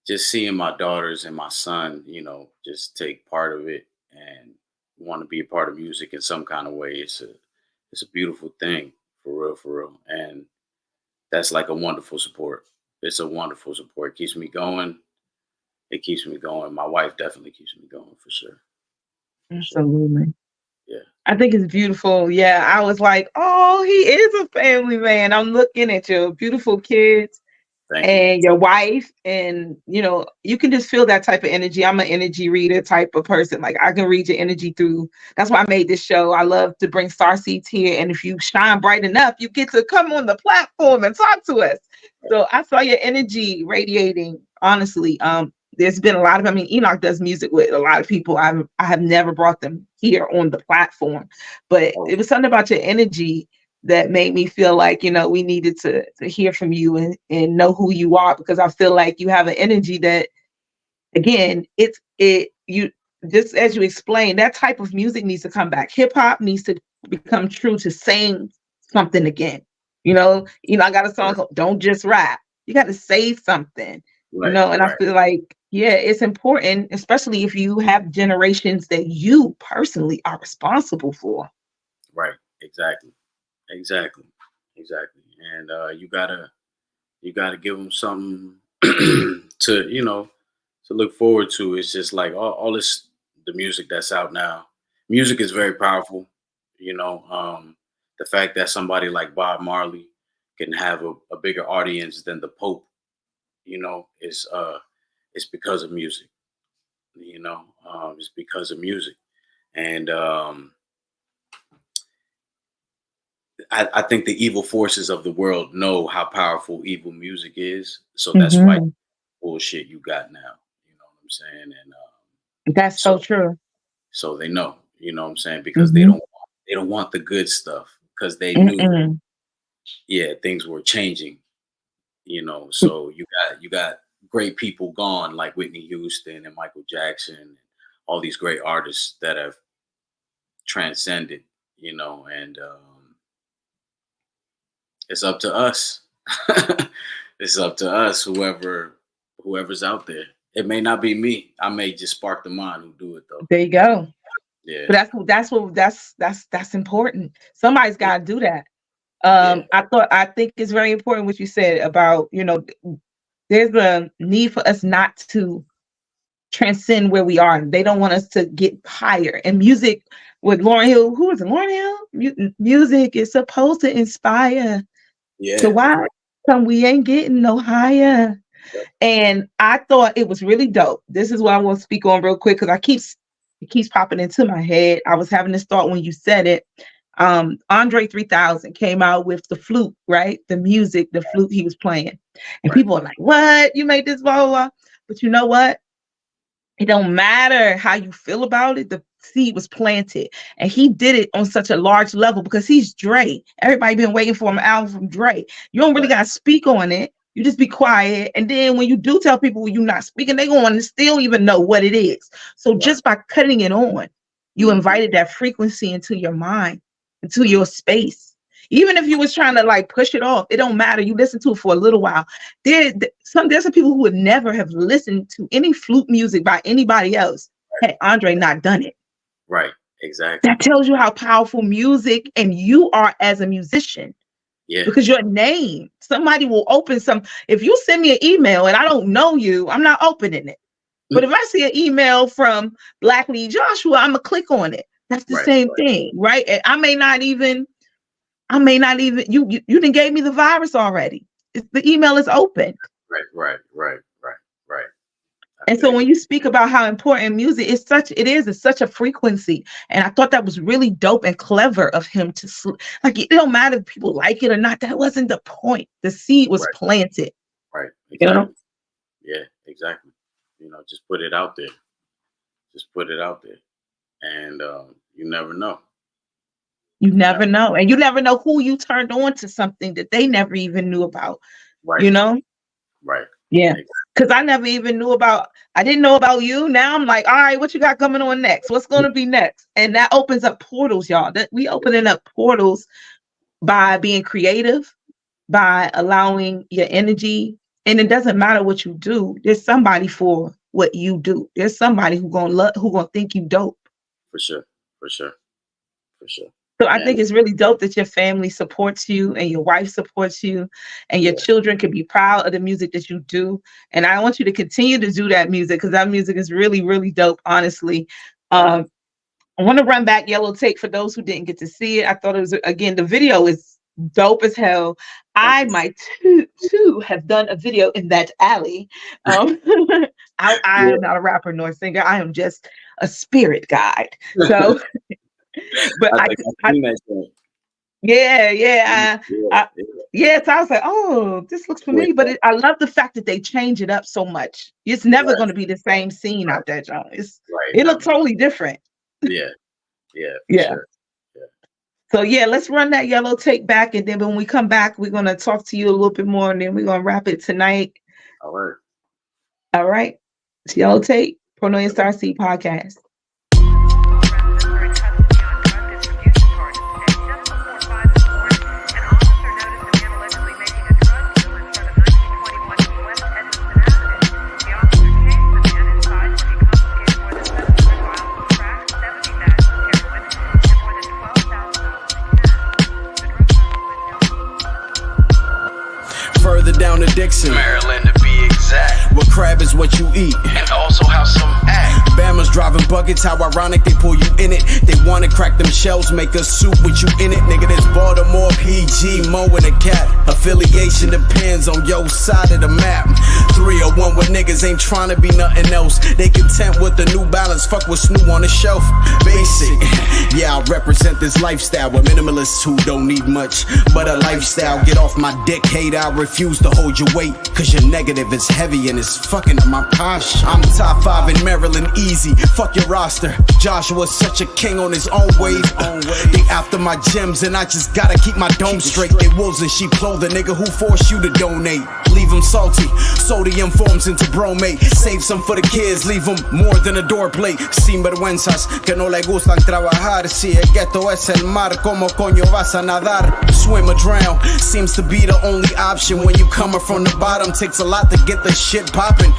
just seeing my daughters and my son, just take part of it, and want to be a part of music in some kind of way. It's a beautiful thing, for real. And that's like a wonderful support. It's a wonderful support. It keeps me going. It keeps me going. My wife definitely keeps me going for sure. Absolutely. Yeah. I think it's beautiful. Yeah, I was like, oh, he is a family man. I'm looking at your beautiful kids Thank and you. your wife, and you can just feel that type of energy. I'm an energy reader type of person. Like, I can read your energy through. That's why I made this show. I love to bring Starseeds here, and if you shine bright enough, you get to come on the platform and talk to us. So I saw your energy radiating. Honestly, there's been a lot of. I mean, Enoch does music with a lot of people. I have never brought them here on the platform, but it was something about your energy that made me feel like, we needed to hear from you and know who you are, because I feel like you have an energy that, again, you just as you explained, that type of music needs to come back. Hip hop needs to become true to saying something again. I got a song called "Don't Just Rap." You got to say something, and I feel like, yeah, it's important, especially if you have generations that you personally are responsible for. Right. Exactly. And you gotta give them something to look forward to. It's just like all this, the music that's out now. Music is very powerful. The fact that somebody like Bob Marley can have a bigger audience than the Pope, is it's because of music. It's because of music. And I think the evil forces of the world know how powerful evil music is. So that's why bullshit you got now. You know what I'm saying? And that's so true. So they know, you know what I'm saying? Because they don't want the good stuff, because they knew things were changing, So you got great people gone, like Whitney Houston and Michael Jackson, and all these great artists that have transcended, and it's up to us. It's up to us, whoever's out there. It may not be me. I may just spark the mind who do it though. There you go. Yeah. But that's important. Somebody's got to do that. I think it's very important what you said about, there's a need for us not to transcend where we are. They don't want us to get higher. And music with Lauryn Hill, who is it? Lauryn Hill? Music is supposed to inspire. Yeah. So why come we ain't getting no higher? And I thought it was really dope. This is what I want to speak on real quick, because it keeps popping into my head. I was having this thought when you said it. Andre 3000 came out with the flute, right? The flute he was playing. And people are like, what? You made this blah, blah, blah. But you know what? It don't matter how you feel about it. The seed was planted, and he did it on such a large level because he's Dre. Everybody been waiting for an album from Dre. You don't really got to speak on it. You just be quiet. And then when you do tell people you're not speaking, they're going to still even know what it is. So just by cutting it on, you invited that frequency into your mind, into your space. Even if you was trying to like push it off, it don't matter. You listen to it for a little while. There's some people who would never have listened to any flute music by anybody else had Andre not done it. Right. Exactly. That tells you how powerful music and you are as a musician. Yeah. Because your name, somebody will open some. If you send me an email and I don't know you, I'm not opening it. But if I see an email from Black Lee Joshua, I'm gonna click on it. That's the same thing, right? And I may not even. You didn't gave me the virus already. The email is open. Right. And so when you speak about how important music is, it's such a frequency. And I thought that was really dope and clever of him to like, it don't matter if people like it or not. That wasn't the point. The seed was planted. Right. Exactly. Yeah, exactly. Just put it out there. And you never know. You never know. And you never know who you turned on to something that they never even knew about. Right. Right. Yeah. Because I didn't know about you. Now I'm like, all right, what you got coming on next? What's going to be next? And that opens up portals, y'all. We opening up portals by being creative, by allowing your energy. And it doesn't matter what you do. There's somebody for what you do. There's somebody who gonna think you dope. For sure. For sure. So I think it's really dope that your family supports you and your wife supports you and your children can be proud of the music that you do. And I want you to continue to do that music because that music is really, really dope, honestly. I want to run back Yellow Tape for those who didn't get to see it. I thought it was, again, the video is dope as hell. I might too have done a video in that alley. I am not a rapper nor singer. I am just a spirit guide. So, but yeah. So I was like, oh, this looks familiar. But I love the fact that they change it up so much. It's never going to be the same scene out there, John. It looks totally different. Yeah. Sure. So let's run that Yellow Tape back, and then when we come back, we're gonna talk to you a little bit more, and then we're gonna wrap it tonight. All right. It's Yellow Tape, Pronoia Starseeds podcast. Further down to Dixon, Maryland to be exact. where crab is what you eat. And also have some act. Bama's driving buckets, how ironic they pull you in it. They wanna crack them shells, make a soup with you in it. Nigga, this Baltimore PG, Mo and a cat. Affiliation depends on your side of the map. 301 where niggas ain't trying to be nothing else. They content with the New Balance, fuck with Snoop on the shelf. Basic, yeah, I represent this lifestyle with minimalists who don't need much, but a lifestyle. Get off my dick, hate, I refuse to hold your weight, cause your negative is heavy and it's fucking up my posture. I'm top 5 in Maryland, easy, fuck your roster. Joshua's such a king on his own wave. They after my gems and I just gotta keep my dome straight. They wolves in sheep clothing, nigga, who forced you to donate? Leave them salty, sodium forms into bromate. Save some for the kids, leave them more than a door plate. Sin vergüenzas que no le gustan trabajar. Si el ghetto es el mar, como coño vas a nadar? Swim or drown seems to be the only option when you coming from the bottom. Takes a lot to get the shit popping.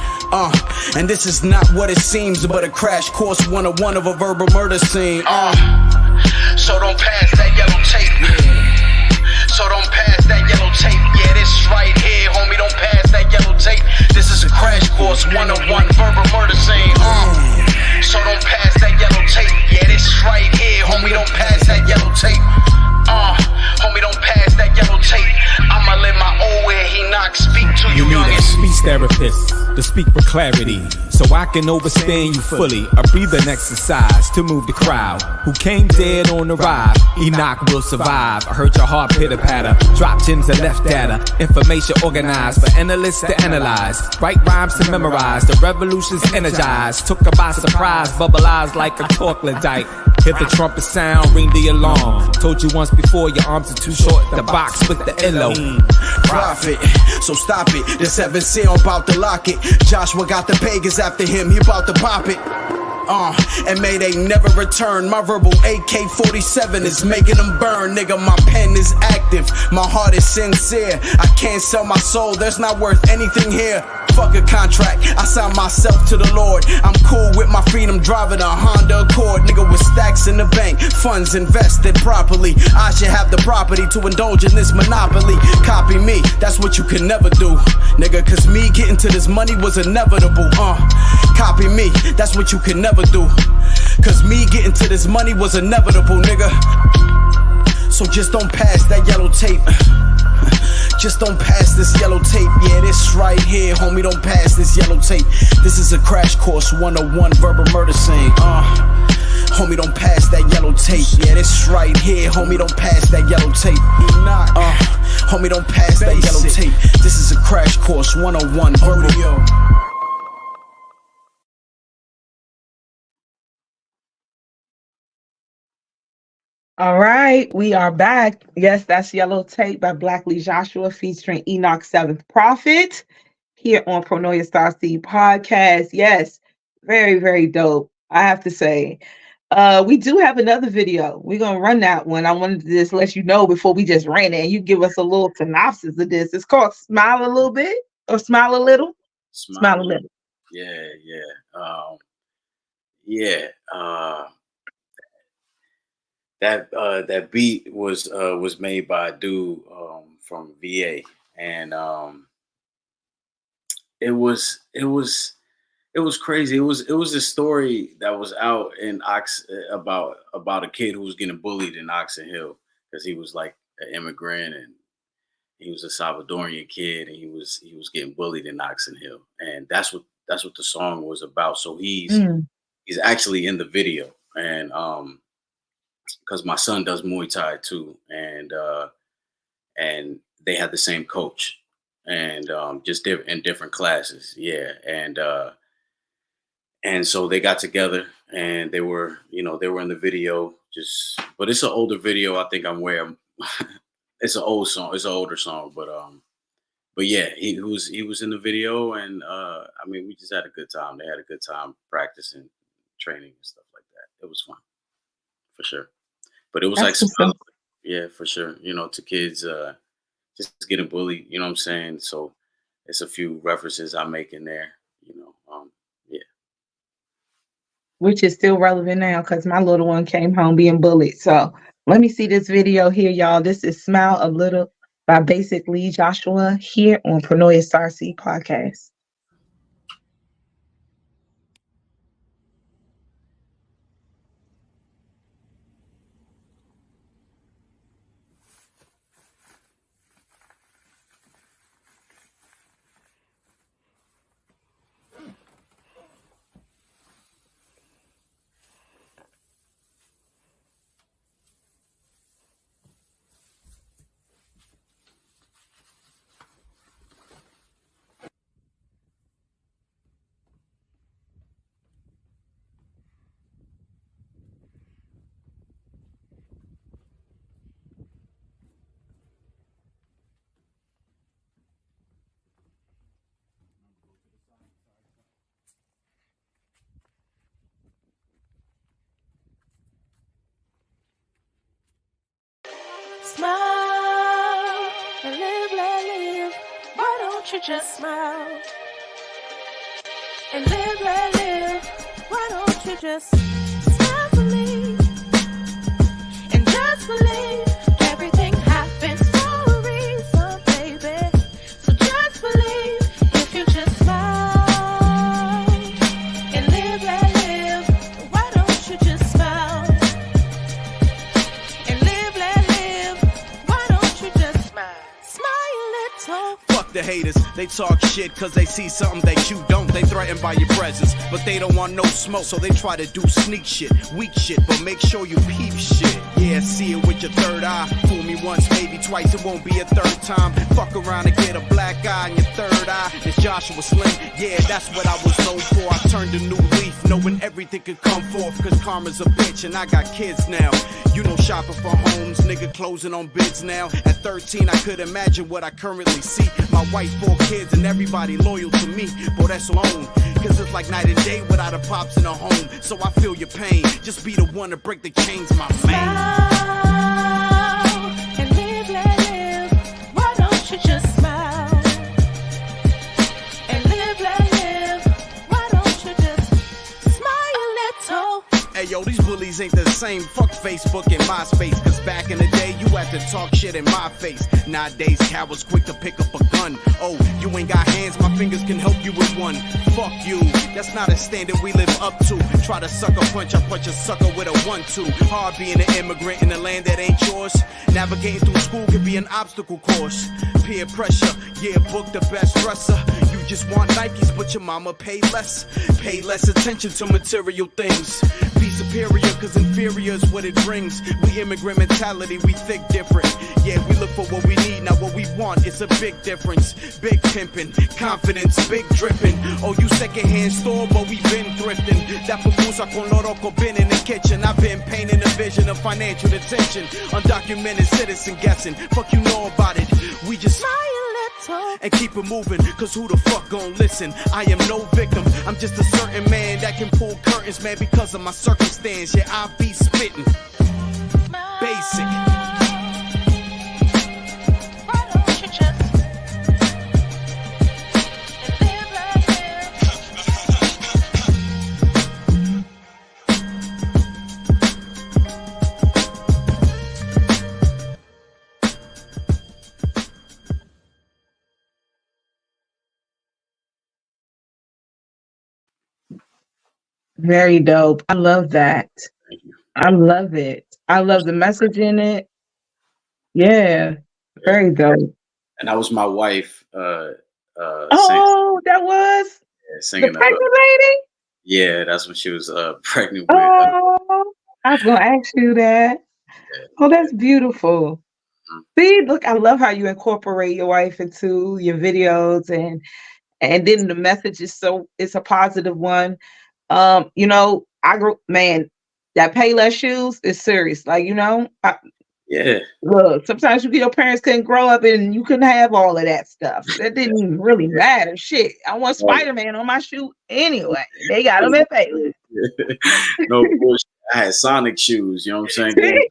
And this is not what it seems, but a crash course 101 of a verbal murder scene. So don't pass that yellow tape. So don't pass that yellow tape. Yeah, this right here, homie, don't pass that yellow tape. This is a crash course 101 verbal murder scene. So don't pass that yellow tape. Yeah, this right here, homie, don't pass that yellow tape. Homie, don't pass that yellow tape. I'ma let my old way he knock speak to you, You need a youngin'. speech therapist to speak with clarity, so I can understand you fully. A breathing exercise to move the crowd who came dead on the ride. Enoch will survive. I heard your heart pitter patter. Drop gems and left data. Information organized for analysts to analyze. Write rhymes to memorize. The revolution's energized. Took her by surprise. Bubble eyes like a troglodyte. Hear the trumpet sound, ring the alarm. Told you once before, your arms are too short. The box with the illo. Profit, so stop it. The 7C, I'm about to lock it. Joshua got the pagans after him, he about to pop it. And may they never return. My verbal AK-47 is making them burn. Nigga, my pen is active, my heart is sincere. I can't sell my soul, there's not worth anything here. Fuck a contract, I sign myself to the Lord. I'm cool with my freedom, driving a Honda Accord. Nigga with stacks in the bank, funds invested properly. I should have the property to indulge in this monopoly. Copy me, that's what you can never do, nigga, cause me getting to this money was inevitable. Copy me, that's what you can never do, cause me getting to this money was inevitable, nigga. So just don't pass that yellow tape. Just don't pass this yellow tape. Yeah, this right here, homie, don't pass this yellow tape. This is a crash course 101 verbal murder scene. Homie, don't pass that yellow tape. Yeah, this right here, homie, don't pass that yellow tape. Homie, don't pass that yellow tape. This is a crash course 101 verbal. All right, we are back. Yes, that's Yellow Tape by Black Lee Joshua featuring Enoch 7th Prophet here on Pronoia Starseeds podcast. Yes, very, very dope, I have to say. We do have another video. We're going to run that one. I wanted to just let you know before we just ran it, and you give us a little synopsis of this. It's called Smile a Little Bit or Smile a Little? Smile a Little. Yeah. That beat was made by a dude from VA, and it was crazy. It was a story that was out in about a kid who was getting bullied in Oxon Hill because he was like an immigrant and he was a Salvadorian kid and he was getting bullied in Oxon Hill, and that's what the song was about. So he's actually in the video, and because my son does Muay Thai too, and they had the same coach, and just in different classes, yeah, and so they got together and they were in the video. But it's an older video. I think I'm where it's an old song. It's an older song, but yeah, he was in the video, and I mean, we just had a good time. They had a good time practicing, training, and stuff like that. It was fun, for sure. But it was yeah, for sure. To kids just getting bullied. You know what I'm saying? So it's a few references I make in there. Yeah. Which is still relevant now because my little one came home being bullied. So let me see this video here, y'all. This is Smile a Little by Basick Lee Joshua here on Pronoia Starseed Podcast. Smile and live, let live. Why don't you just smile and live, let live? Why don't you just smile for me and just believe everything happens for a reason, baby. So just believe if you just smile and live, let live. Why don't you just smile? Fuck the haters, they talk shit cause they see something that you don't. They threatened by your presence, but they don't want no smoke, so they try to do sneak shit, weak shit, but make sure you peep shit. Yeah, see it with your third eye. Fool me once, maybe twice, it won't be a third time. Fuck around and get a black eye in your third eye. It's Joshua Slim, yeah, that's what I was known for. I turned a new leaf, knowing everything could come forth, cause karma's a bitch and I got kids now. You know, shopping for homes, nigga closing on bids now. At 13, I could imagine what I currently see. My wife, 4 kids, and everybody loyal to me. Boy, that's alone. Cause it's like night and day without a pops in a home. So I feel your pain. Just be the one to break the chains, my man. Smile and live, let live. Why don't you just smile and live, let live? Why don't you just smile a little? Hey yo, these bullies ain't the same. Fuck Facebook and MySpace. Cause back in the day, you had to talk shit in my face. Nowadays, cowards quick to pick up a gun. Oh, you ain't got hands, my fingers can help you with one. Fuck you, that's not a standard we live up to. Try to sucker punch, I punch a sucker with a 1-2. Hard being an immigrant in a land that ain't yours. Navigating through school could be an obstacle course. Peer pressure, yeah, book the best dresser. You just want Nikes, but your mama pay less. Pay less attention to material things. Be superior, cause inferior is what it brings. We immigrant mentality, we think different. Yeah, we look for what we need, not what we want. It's a big difference. Big pimping, confidence, big dripping. Oh, you secondhand store, but we been thrifting. That pupusa con loroco been in the kitchen. I've been painting a vision of financial detention. Undocumented citizen guessing. Fuck you know about it. We just smile a little and keep it moving, cause who the fuck gon' listen? I am no victim, I'm just a certain man that can pull curtains, man, because of my circumstance. Yeah, I be spitting. Basick. Why don't you just live, let live? Very dope. I love that. Thank you. I love it. I love the message in it. Yeah, Yeah. very dope. And that was my wife Oh, that was the singing the hook. pregnant lady? Yeah, that's what she was pregnant with. Oh, I was gonna ask you that. Oh, Yeah. that's beautiful. Mhm. See, look, I love how you incorporate your wife into your videos, and then the message is so it's a positive one. I grew man, that Payless shoes is serious. Like, Yeah. look, sometimes your parents couldn't grow up and you couldn't have all of that stuff. That didn't even really matter. Shit. I want Right. Spider-Man on my shoe anyway. They got them at Payless. No bullshit. I had Sonic shoes, you know what I'm saying?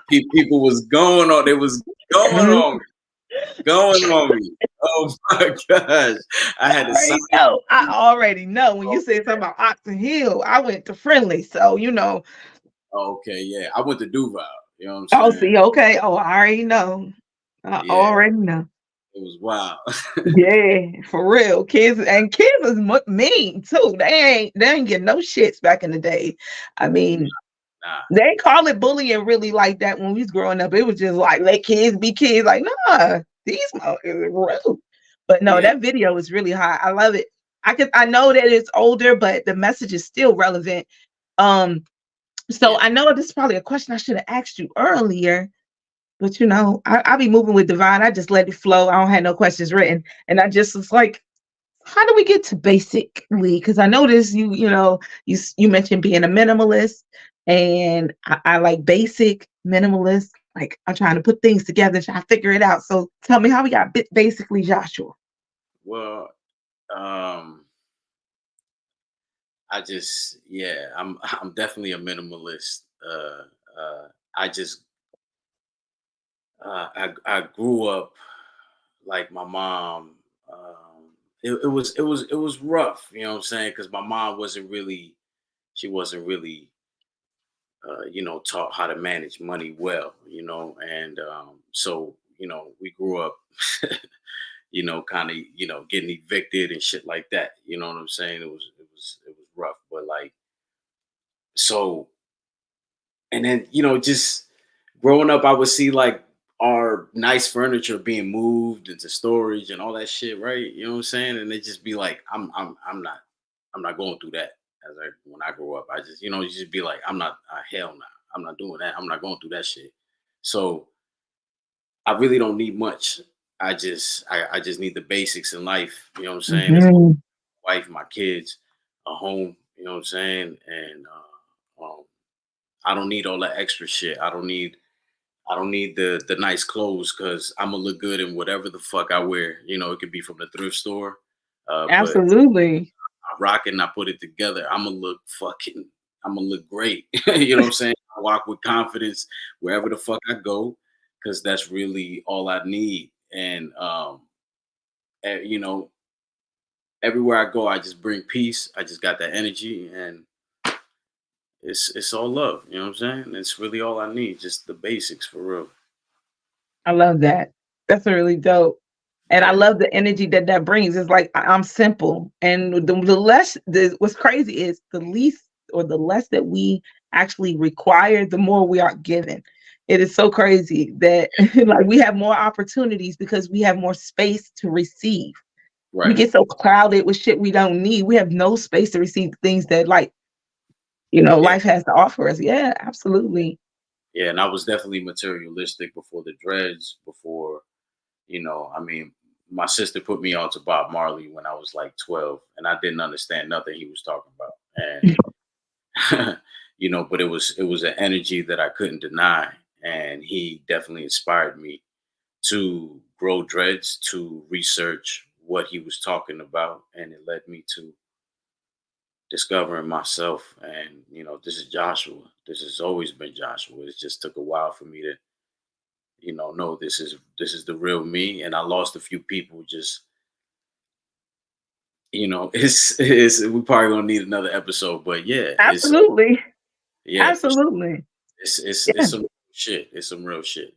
People was going on, they was going on me. Oh my gosh. I had the Sonic. I already know. When you said something about Oxon Hill, I went to Friendly. So, Okay, yeah. I went to Duval, you know what I'm oh, saying? see, okay. Oh, I already know. I Yeah, already know. it was wild. Yeah, for real. Kids is mean too. They ain't get no shits back in the day. I mean, Nah. they ain't call it bullying really like that when we was growing up. It was just like let kids be kids. Like, nah, these motherfuckers are rude. But no, Yeah. that video is really hot. I love it. I know that it's older, but the message is still relevant. So Yeah. I know this is probably a question I should have asked you earlier. But I be moving with Divine. I just let it flow. I don't have no questions written. And I just was like, how do we get to basically? Because I noticed you mentioned being a minimalist, and I like basic minimalist. Like I'm trying to put things together, trying to figure it out. So tell me how we got basically Joshua. Well, I'm definitely a minimalist. I just I grew up like my mom. It was rough, you know what I'm saying? Because my mom wasn't really taught how to manage money well, and so we grew up, kind of getting evicted and shit like that. You know what I'm saying? It was rough, but like so, and then just growing up, I would see like our nice furniture being moved into storage and all that shit, right? You know what I'm saying? And it just be like, I'm not going through that when I grow up. I just, you just be like, I'm not, hell no, I'm not doing that. I'm not going through that shit. So I really don't need much. I just need the basics in life. You know what I'm saying? As Mhm. a wife, my kids, a home. You know what I'm saying? And I don't need all that extra shit. I don't need the nice clothes because I'm gonna look good in whatever the fuck I wear. It could be from the thrift store, but Absolutely. I rock it and I put it together. I'm gonna look great. You know what I'm saying? I walk with confidence wherever the fuck I go because that's really all I need. And eh, you know, everywhere I go, I just bring peace. I just got that energy, and it's all love. You know what I'm saying? It's really all I need, just the basics for real. I love that. That's really dope. And I Yeah, love the energy that brings. It's like I'm simple, and what's crazy is the least or the less that we actually require, the more we are given. It is so crazy that like we have more opportunities because we have more space to receive. We right. get so clouded with shit we don't need. We have no space to receive things that Yeah. life has to offer us. Yeah, absolutely. Yeah, and I was definitely materialistic before the dreads, before, I mean, my sister put me on to Bob Marley when I was like 12, and I didn't understand nothing he was talking about. And, but it was an energy that I couldn't deny. And he definitely inspired me to grow dreads, to research what he was talking about. And it led me to discovering myself. And, this is Joshua. This has always been Joshua. It just took a while for me to no, this is the real me. And I lost a few people. Just it's we probably gonna need another episode, but yeah, Absolutely. yeah, for sure. Absolutely. It's some shit. It's some real shit.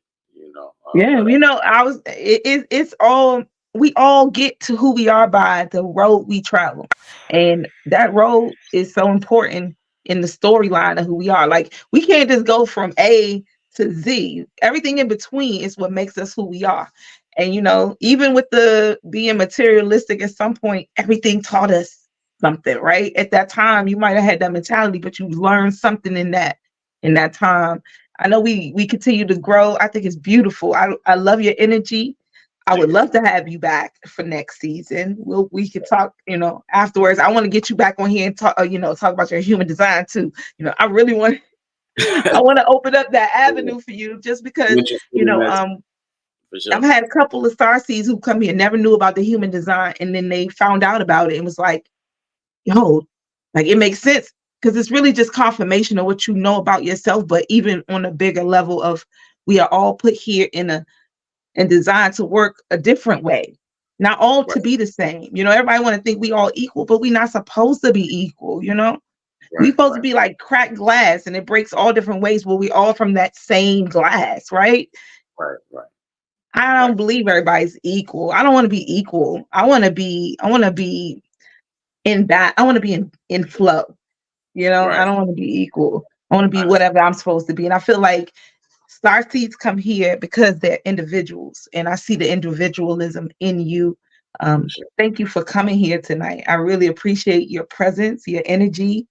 Yeah, But I was it's all we all get to who we are by the road we travel. And that road is so important in the storyline of who we are. Like, we can't just go from A to Z. Everything in between is what makes us who we are. And, you know, even with the being materialistic at some point, everything taught us something, right? At that time, you might have had that mentality, but you learned something in that time. I know we continue to grow. I think it's beautiful. I love your energy. I would love to have you back for next season. We could talk, you know, afterwards. I want to get you back on here and talk, talk about your human design too. You know, I really want, I want to open up that avenue for you, just because, you know, sure. I've had a couple of Starseeds who come here, never knew about the human design, and then they found out about it and was like, yo, like, it makes sense, because it's really just confirmation of what you know about yourself, but even on a bigger level of, we are all put here and designed to work a different way, not all to be the same. You know, everybody want to think we all equal, but we're not supposed to be equal. You know, we're supposed to be like cracked glass, and it breaks all different ways, but we all from that same glass, right? Right. I don't believe everybody's equal. I don't want to be equal. I want to be in that. I want to be in flow. You know, I don't want to be equal. I want to be whatever I'm supposed to be. And I feel like Starseeds come here because they're individuals, and I see the individualism in you. Thank you for coming here tonight. I really appreciate your presence, your energy.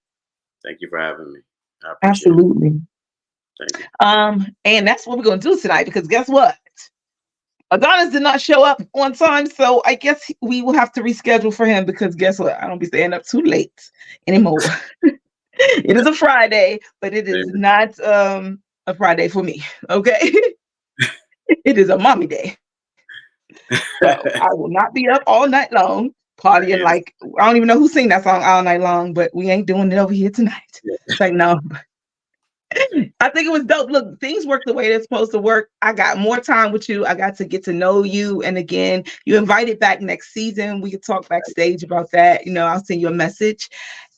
Thank you for having me. I appreciate Absolutely. It. Thank you. And that's what we're going to do tonight, because guess what? Adonis did not show up on time, so I guess we will have to reschedule for him, because guess what? I don't be staying up too late anymore. It is a Friday, but it is not a Friday for me. Okay. It is a mommy day. So I will not be up all night long partying. Like, I don't even know who sing that song all night long, but we ain't doing it over here tonight. It's like, no. I think it was dope. Look, things work the way they're supposed to work. I got more time with you. I got to get to know you. And again, you invited back next season. We could talk backstage about that. You know, I'll send you a message.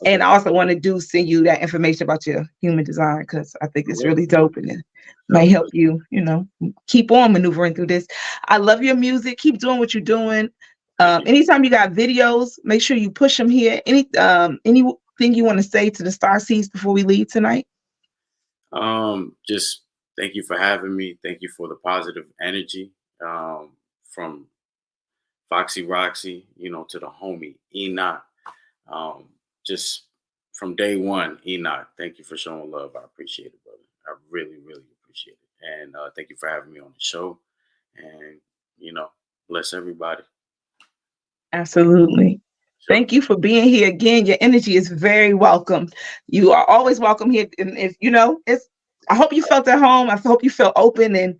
And I also want to send you that information about your human design, because I think it's really dope, and it might help you, you know, keep on maneuvering through this. I love your music. Keep doing what you're doing. Anytime you got videos, make sure you push them here. Anything you want to say to the Starseeds before we leave tonight? Just thank you for having me. Thank you for the positive energy, from Foxy Roxy, you know, to the homie Enoch. Just from day one, Enoch, thank you for showing love. I appreciate it, brother. I really, really appreciate it. And thank you for having me on the show. And, you know, bless everybody. Absolutely. Thank you for being here again. Your energy is very welcome. You are always welcome here. And if you know, I hope you felt at home. I hope you feel open and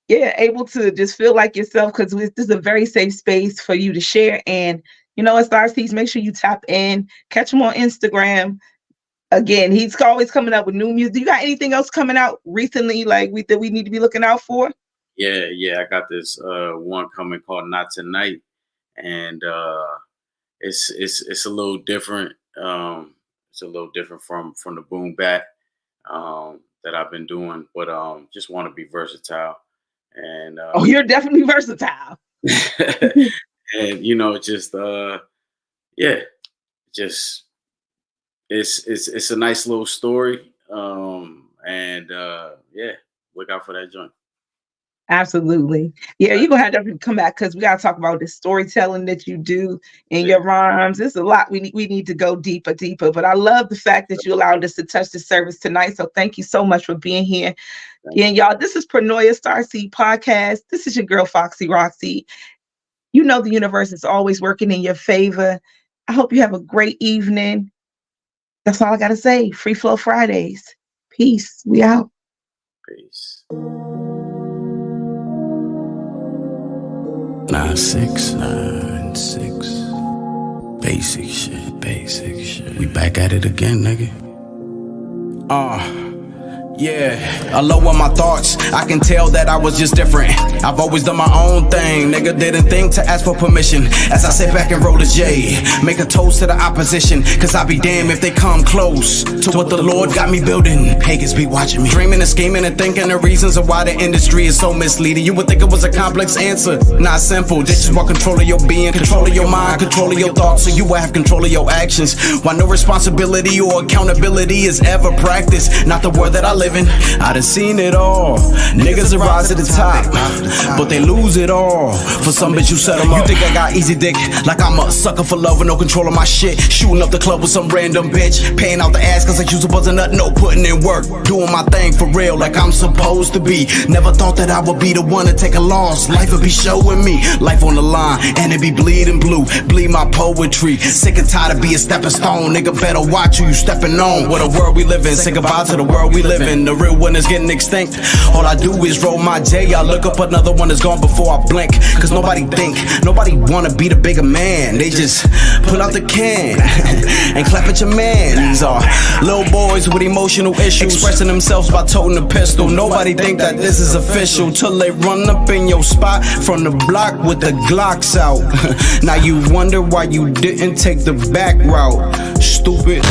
able to just feel like yourself, because this is a very safe space for you to share. And you know, at Starseeds, make sure you tap in, catch him on Instagram. Again, he's always coming up with new music. Do you got anything else coming out recently, like that we need to be looking out for? Yeah. I got this one coming called Not Tonight, and it's a little different. It's a little different from the boom bap that I've been doing, but just want to be versatile. And you're definitely versatile. And you know, just it's a nice little story. And look out for that joint. Absolutely. Yeah, you're gonna have to come back, because we gotta talk about the storytelling that you do in your rhymes. There's a lot we need to go deeper. But I love the fact that you allowed us to touch the service tonight. So thank you so much for being here. Again, y'all, this is Paranoia Starseed Podcast. This is your girl Foxy Roxy. You know the universe is always working in your favor. I hope you have a great evening. That's all I gotta say. Free Flow Fridays. Peace. We out. Peace. 9696. Basic shit. We back at it again, nigga. Yeah, I lower my thoughts, I can tell that I was just different. I've always done my own thing, nigga didn't think to ask for permission. As I sit back and roll a J, make a toast to the opposition, cause I be damned if they come close to what the Lord got me building. Pagans be watching me, dreaming and scheming and thinking the reasons of why the industry is so misleading. You would think it was a complex answer, not simple. This is what control of your being, control of your mind, control of your thoughts, so you will have control of your actions. Why no responsibility or accountability is ever practiced, not the world that I live in. I done seen it all. Niggas rise to the top, but they lose it all. For some bitch you set them up. You think I got easy dick, like I'm a sucker for love with no control of my shit. Shooting up the club with some random bitch, paying out the ass cause I used to buzz a nut. No putting in work, doing my thing for real like I'm supposed to be. Never thought that I would be the one to take a loss. Life would be showing me life on the line, and it be bleeding blue. Bleed my poetry, sick and tired of being stepping stone. Nigga better watch who you stepping on. What a world we live in, say goodbye to the world we live in. The real one is getting extinct. All I do is roll my J. I look up another one that's gone before I blink. Cause nobody think, nobody wanna be the bigger man. They just pull out the can and clap at your man. These are little boys with emotional issues, expressing themselves by toting a pistol. Nobody think that this is official till they run up in your spot from the block with the Glocks out. Now you wonder why you didn't take the back route, stupid.